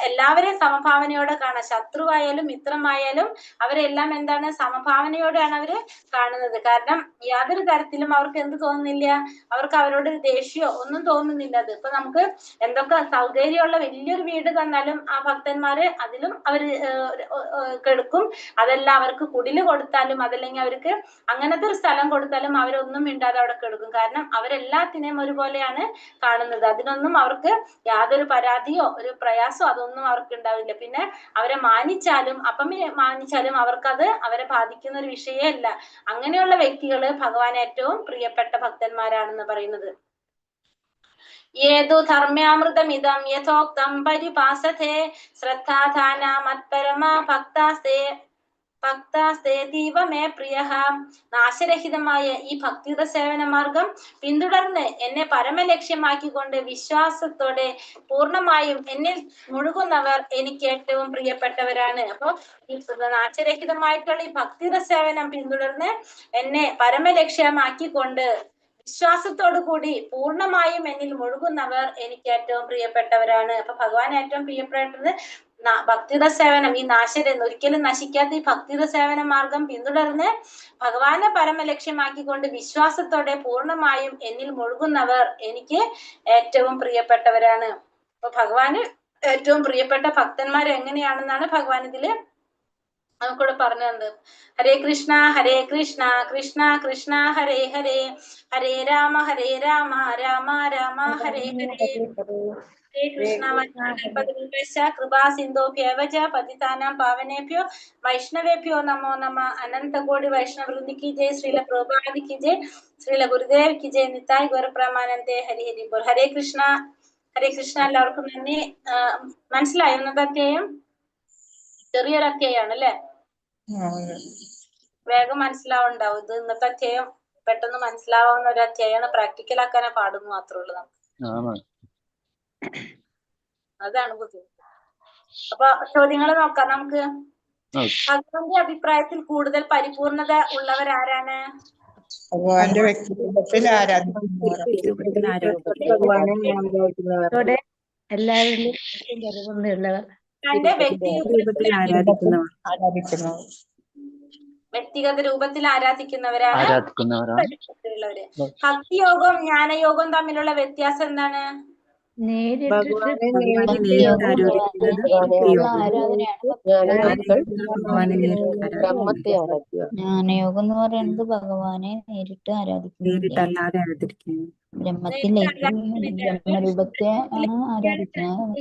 എല്ലാവരെയും സമഭാവനയോടെ കാണാം. ശത്രുവായാലും മിത്രമായാലും അവരെല്ലാം എന്താണ് സമഭാവനയോടെയാണ് അവര് കാണുന്നത്. കാരണം യാതൊരു തരത്തിലും അവർക്ക് എന്ത് തോന്നുന്നില്ല, അവർക്ക് അവരോട് ദേഷ്യമോ ഒന്നും തോന്നുന്നില്ല. അത് ഇപ്പൊ നമുക്ക് എന്തൊക്കെ സൗകര്യമുള്ള വലിയൊരു വീട് തന്നാലും ആ ഭക്തന്മാര് അതിലും അവര് കെടുക്കും. അതെല്ലാം അവർക്ക് കുടില് കൊടുത്താലും അതല്ലെങ്കിൽ അവർക്ക് അങ്ങനത്തെ ഒരു സ്ഥലം കൊടുത്താലും അവരൊന്നും മിണ്ടാതെ അവിടെ കെടുക്കും. കാരണം അവരെല്ലാത്തിനെയും ഒരുപോലെയാണ് കാണുന്നത്. അതിനൊന്നും അവർക്ക് യാതൊരു പരാതിയോ ഒരു പ്രയാസോ അതൊന്നും അവർക്ക് ഉണ്ടാവില്ല. പിന്നെ അവരെ മാനിച്ചാലും മാനിച്ചാലും അവർക്കത് അവരെ ബാധിക്കുന്ന ഒരു വിഷയമേ അല്ല. അങ്ങനെയുള്ള വ്യക്തികള് ഭഗവാൻ ഏറ്റവും പ്രിയപ്പെട്ട ഭക്തന്മാരാണെന്ന് പറയുന്നത്. ഏതു ധർമ്മ്യാമൃതമിതം യഥോക്തം പരിപാസത്തെ ശ്രദ്ധാധാന മത്പരമാ ഭക്താസ്തേതീവ മേ പ്രിയ. നാശരഹിതമായ ഈ ഭക്തിയുടെ സേവന മാർഗം പിന്തുടർന്ന് എന്നെ പരമലക്ഷ്യമാക്കിക്കൊണ്ട് വിശ്വാസത്തോടെ പൂർണ്ണമായും എന്നിൽ മുഴുകുന്നവർ എനിക്ക് ഏറ്റവും പ്രിയപ്പെട്ടവരാണ്. അപ്പൊ ഈ നാശരഹിതമായിട്ടുള്ള ഈ ഭക്തിയുടെ സേവനം പിന്തുടർന്ന് എന്നെ പരമലക്ഷ്യമാക്കിക്കൊണ്ട് വിശ്വാസത്തോടു കൂടി പൂർണ്ണമായും എന്നിൽ മുഴുകുന്നവർ എനിക്ക് ഏറ്റവും പ്രിയപ്പെട്ടവരാണ്. അപ്പൊ ഭഗവാൻ ഏറ്റവും പ്രിയപ്പെട്ടത് ഭക്തിയുടെ സേവനം, ഈ ഒരിക്കലും നശിക്കാത്ത ഈ ഭക്തിയുടെ സേവന മാർഗം പിന്തുടർന്ന് ഭഗവാനെ പരമലക്ഷ്യമാക്കിക്കൊണ്ട് വിശ്വാസത്തോടെ പൂർണ്ണമായും എന്നിൽ മുഴുകുന്നവർ എനിക്ക് ഏറ്റവും പ്രിയപ്പെട്ടവരാണ്. അപ്പൊ ഭഗവാന് ഏറ്റവും പ്രിയപ്പെട്ട ഭക്തന്മാർ എങ്ങനെയാണെന്നാണ് ഭഗവാൻ ഇതില് നമുക്കിവിടെ പറഞ്ഞു തന്നത്. ഹരേ കൃഷ്ണ കൃഷ്ണ കൃഷ്ണ ഹരേ ഹരേ, ഹരേ രാമ രാമ രാമ ഹരേ ഹരേ. ഹരേ കൃഷ്ണ കൃപാ സിന്ധോഭ്യവ ച പതിതാനാം പാവനേഭ്യോ വൈഷ്ണവേഭ്യോ നമോ നമ. അനന്തകോടി വൈഷ്ണവൃന്ദി കി ജയ്. ശ്രീല പ്രഭുപാദി കി ജയ്. ശ്രീല ഗുരുദേവ് കി ജയ്. നിതായ് ഗൗരപ്രമാനന്ദേ. ഹരി ഹരി ബോൾ. ഹരേ കൃഷ്ണ എല്ലാവർക്കും നന്ദി. മനസ്സിലായോ ഇന്നത്തെ അധ്യായം? ചെറിയൊരു അധ്യായമാണ് അല്ലെ? വേഗം മനസ്സിലാവുണ്ടാവും. ഇത് ഇന്നത്തെ അധ്യായം പെട്ടെന്ന് മനസ്സിലാവുന്ന ഒരു അധ്യായമാണ്. പ്രാക്ടിക്കൽ ആക്കാനേ പാടുന്നു മാത്രമേ ഉള്ളൂ നമുക്ക്. അതാണ് ബുദ്ധിമുട്ട്. അപ്പൊ ചോദ്യങ്ങൾ നോക്കാം നമുക്ക്. ഭഗവാന്റെ അഭിപ്രായത്തിൽ കൂടുതൽ പരിപൂർണത ഉള്ളവരാരാണ്? ഭഗവാന്റെ വ്യക്തിത്വത്തിൽ എല്ലാവരിലും പരിപൂർണ്ണയുള്ളവർ, തന്റെ വ്യക്തിഗത രൂപത്തിൽ ആരാധിക്കുന്നവരാണ് ഉള്ളവര്. ഭക്തിയോഗവും ജ്ഞാനയോഗവും തമ്മിലുള്ള വ്യത്യാസം എന്താണ്? ജ്ഞാനയോഗം എന്ന് പറയുന്നത് ഭഗവാനെ നേരിട്ട് ആരാധിക്കുന്നു. ബ്രഹ്മരൂപത്തെ ആണ് ആരാധിക്കുന്നത്.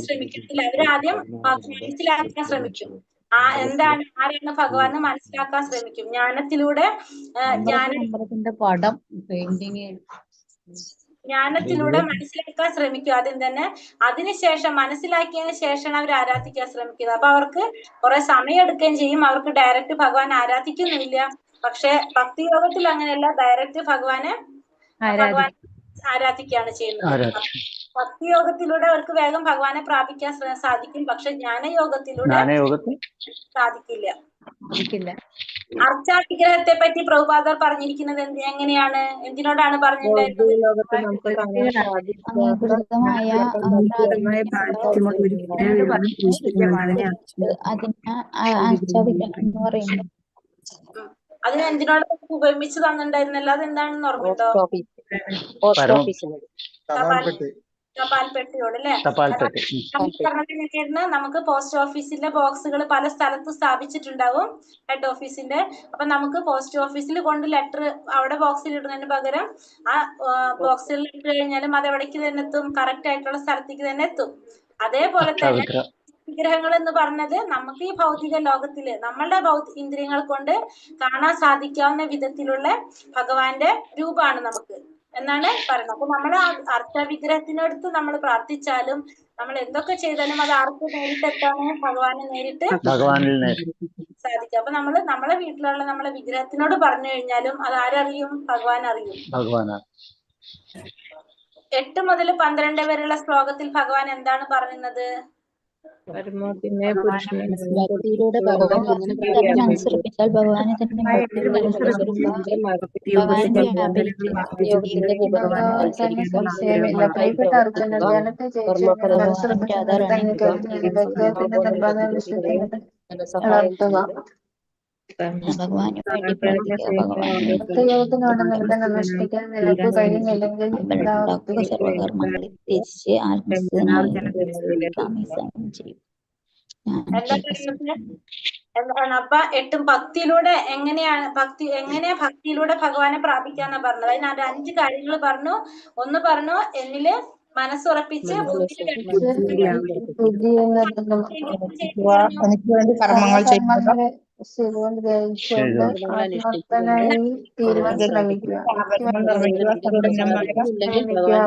ശ്രമിക്കത്തില്ല, അവരാദ്യം മനസ്സിലാക്കാൻ ശ്രമിക്കും. എന്താണ് ആരാണ് ഭഗവാൻ മനസ്സിലാക്കാൻ ശ്രമിക്കും. ജ്ഞാനത്തിലൂടെ പടം പെയിന്റിങ് ജ്ഞാനത്തിലൂടെ മനസ്സിലാക്കാൻ ശ്രമിക്കും ആദ്യം തന്നെ. അതിനുശേഷം മനസ്സിലാക്കിയതിന് ശേഷമാണ് അവർ ആരാധിക്കാൻ ശ്രമിക്കുന്നത്. അപ്പൊ അവർക്ക് കുറെ സമയം എടുക്കുകയും ചെയ്യും. അവർക്ക് ഡയറക്റ്റ് ഭഗവാൻ ആരാധിക്കുന്നില്ല. പക്ഷെ ഭക്തിയോഗത്തിൽ അങ്ങനെയല്ല, ഡയറക്റ്റ് ഭഗവാനെ ആരാധിക്കുകയാണ് ചെയ്യുന്നത്. ഭക്തിയോഗത്തിലൂടെ അവർക്ക് വേഗം ഭഗവാനെ പ്രാപിക്കാൻ സാധിക്കും. പക്ഷെ ജ്ഞാനയോഗത്തിലൂടെ സാധിക്കില്ല. അർച്ചാവിഗ്രഹത്തെ പറ്റി പ്രഭുപാദർ പറഞ്ഞിരിക്കുന്നത് എങ്ങനെയാണ്? എന്തിനോടാണ് പറഞ്ഞിട്ടുണ്ടായിരുന്നത്? അതിന് എന്തിനോട് ഉപമിച്ച് തന്നിട്ടുണ്ടായിരുന്നല്ലോ, അതെന്താണെന്ന് ഓർമ്മയുണ്ടോ? തപാൽപ്പെട്ടിയോട് അല്ലെ? നമുക്ക് പോസ്റ്റ് ഓഫീസിന്റെ ബോക്സുകൾ പല സ്ഥലത്തും സ്ഥാപിച്ചിട്ടുണ്ടാവും, ഹെഡ് ഓഫീസിന്റെ. അപ്പൊ നമുക്ക് പോസ്റ്റ് ഓഫീസിൽ കൊണ്ട് ലെറ്റർ അവിടെ ബോക്സിൽ ഇടുന്നതിന് പകരം ആ ബോക്സിൽ ഇട്ട് കഴിഞ്ഞാലും അത് എവിടേക്ക് തന്നെ എത്തും? കറക്റ്റ് ആയിട്ടുള്ള സ്ഥലത്തേക്ക് തന്നെ എത്തും. അതേപോലെ തന്നെ വിഗ്രഹങ്ങൾ എന്ന് പറഞ്ഞത് നമുക്ക് ഈ ഭൗതിക ലോകത്തില് നമ്മളുടെ ഇന്ദ്രിയങ്ങൾ കൊണ്ട് കാണാൻ സാധിക്കാവുന്ന വിധത്തിലുള്ള ഭഗവാന്റെ രൂപമാണ് നമുക്ക് എന്നാണ് പറയുന്നത്. അപ്പൊ നമ്മള് അർത്ഥവിഗ്രഹത്തിനടുത്ത് നമ്മൾ പ്രാർത്ഥിച്ചാലും നമ്മൾ എന്തൊക്കെ ചെയ്താലും അത് ആർക്ക് നേരിട്ടെത്താണ്? ഭഗവാനെ നേരിട്ട് സാധിക്കും. അപ്പൊ നമ്മളെ വീട്ടിലുള്ള നമ്മളെ വിഗ്രഹത്തിനോട് പറഞ്ഞു കഴിഞ്ഞാലും അത് ആരറിയും? ഭഗവാൻ അറിയും. 8 മുതൽ 12 വരെയുള്ള ശ്ലോകത്തിൽ ഭഗവാൻ എന്താണ് പറയുന്നത്? പരമാത്മനെ പുരുഷനെ ഭക്തിയിലൂടെ ഭഗവാനെ തന്നെ മനസ്സുറപ്പിച്ചാൽ ഭഗവാനെ തന്നെ ഭഗവാന്റെ യോഗത്തിന്റെ വിഭവമാണ് ഭഗവാന് വേണ്ടി പ്രാർത്ഥിക്കുക. ഭഗവാൻ സർവകർമ്മങ്ങളിൽ തിരിച്ച് ആത്മസ്ഥനായി ചെയ്യും. എന്താണ് അപ്പൊ 8 ഭക്തിയിലൂടെ ഭക്തിയിലൂടെ ഭഗവാനെ പ്രാപിക്കാന്നാ പറഞ്ഞത്. അതിന് അത് 5 കാര്യങ്ങൾ പറഞ്ഞു. ഒന്ന് പറഞ്ഞു എന്നില് മനസ്സുറപ്പിച്ച് എനിക്ക് വേണ്ടി കർമ്മങ്ങൾ ചെയ്യുക,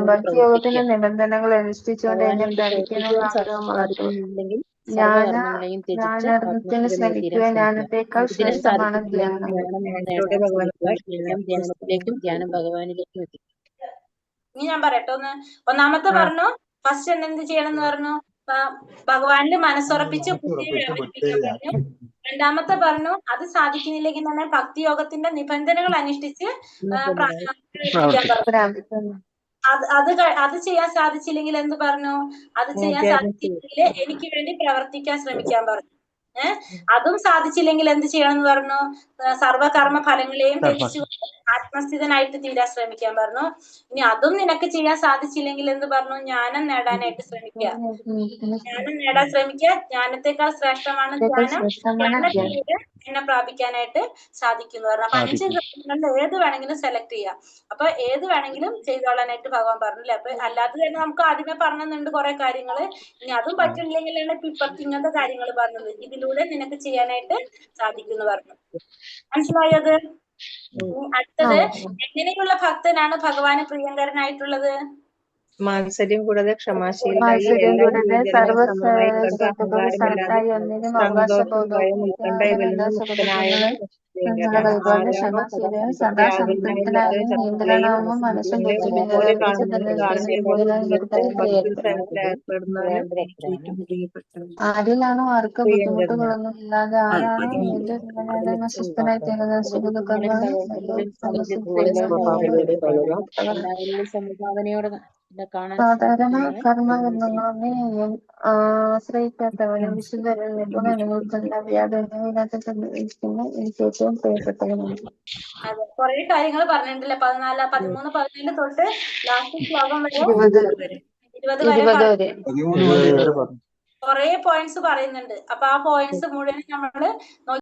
ഭക്തിയോഗത്തിന്റെ നിബന്ധനകൾ അനുഷ്ഠിച്ചുകൊണ്ട് എന്നെ പ്രാപിക്കണമെന്ന് ആഗ്രഹം വളർത്തും. ജ്ഞാനാർജ്ജനത്തിന് ശ്രമിക്കുക. ജ്ഞാനത്തെക്കാൾ ശ്രേഷ്ഠമാണ് ധ്യാനം. ഇനി ഞാൻ പറയട്ടെ. ഒന്നാമത്തെ പറഞ്ഞു ഫസ്റ്റ് എന്ത് ചെയ്യണം എന്ന് പറഞ്ഞു, ഭഗവാനിൽ മനസ്സുറപ്പിച്ച് ബുദ്ധിയെ വ്യാപരിപ്പിക്കാൻ പറഞ്ഞു. രണ്ടാമത്തെ പറഞ്ഞു അത് സാധിക്കുന്നില്ലെങ്കിൽ തന്നെ ഭക്തിയോഗത്തിന്റെ നിബന്ധനകൾ അനുഷ്ഠിച്ച് അത് ചെയ്യാൻ സാധിച്ചില്ലെങ്കിൽ എന്ത് പറഞ്ഞു, അത് ചെയ്യാൻ സാധിച്ചില്ലെങ്കിൽ എനിക്ക് വേണ്ടി പ്രവർത്തിക്കാൻ ശ്രമിക്കാൻ പറഞ്ഞു. അതും സാധിച്ചില്ലെങ്കിൽ എന്ത് ചെയ്യണം എന്ന് പറഞ്ഞു, സർവകർമ്മ ഫലങ്ങളെയും ത്യജിച്ചുകൊണ്ട് ആത്മസ്ഥിതനായിട്ട് തീരാൻ ശ്രമിക്കാൻ പറഞ്ഞു. ഇനി അതും നിനക്ക് ചെയ്യാൻ സാധിച്ചില്ലെങ്കിൽ എന്ത് പറഞ്ഞു, ജ്ഞാനം നേടാനായിട്ട് ശ്രമിക്കുക. ജ്ഞാനം നേടാൻ ശ്രമിക്കുക. ജ്ഞാനത്തെക്കാൾ ശ്രേഷ്ഠമാണ് ജ്ഞാനം. ജ്ഞാനത്തിലൂടെ എന്നെ പ്രാപിക്കാനായിട്ട് സാധിക്കുന്നു പറഞ്ഞു. അപ്പൊ 5 കാര്യങ്ങളിൽ ഏത് വേണമെങ്കിലും സെലക്ട് ചെയ്യാം. അപ്പൊ ഏത് വേണമെങ്കിലും ചെയ്തോളാനായിട്ട് ഭഗവാൻ പറഞ്ഞില്ലേ. അപ്പൊ അല്ലാതെ തന്നെ നമുക്ക് ആദ്യമേ പറഞ്ഞുണ്ട് കുറെ കാര്യങ്ങള്. ഇനി അതും പറ്റില്ലെങ്കിലാണ് ഇപ്പുറത്ത് ഇങ്ങനത്തെ കാര്യങ്ങൾ പറഞ്ഞത്. ഇതിലൂടെ നിനക്ക് ചെയ്യാനായിട്ട് സാധിക്കുന്നു പറഞ്ഞു. മനസ്സിലായത്? അടുത്തത് എങ്ങനെയുള്ള ഭക്തനാണ് ഭഗവാന് പ്രിയങ്കരനായിട്ടുള്ളത്? മാത്സര്യം കൂടാതെ ക്ഷമാശീലനായി ആരിലാണോ ആർക്ക് ബുദ്ധിമുട്ടുകളൊന്നും ഇല്ലാതെ ആരാണോ സ്വസ്ഥനായി തീരുന്നത് സാധാരണ കർമ്മബന്ധങ്ങളൊന്നും ആശ്രയിക്കാത്തവനും വിശുദ്ധരും നിപുണനുഭവത്തിലുള്ള വ്യാപനമില്ലാത്ത എനിക്ക് ഏറ്റവും പ്രിയപ്പെട്ടവനാണ്. അതെ, കുറെ കാര്യങ്ങൾ പറഞ്ഞിട്ടുണ്ടല്ലേ. 14, 13, 14 തൊട്ട് ലാസ്റ്റ് ശ്ലോകം വരെ 20 വരെ കുറെ പോയിന്റ്സ് പറയുന്നുണ്ട്. അപ്പൊ ആ പോയിന്റ്സ് മുഴുവൻ നമ്മള്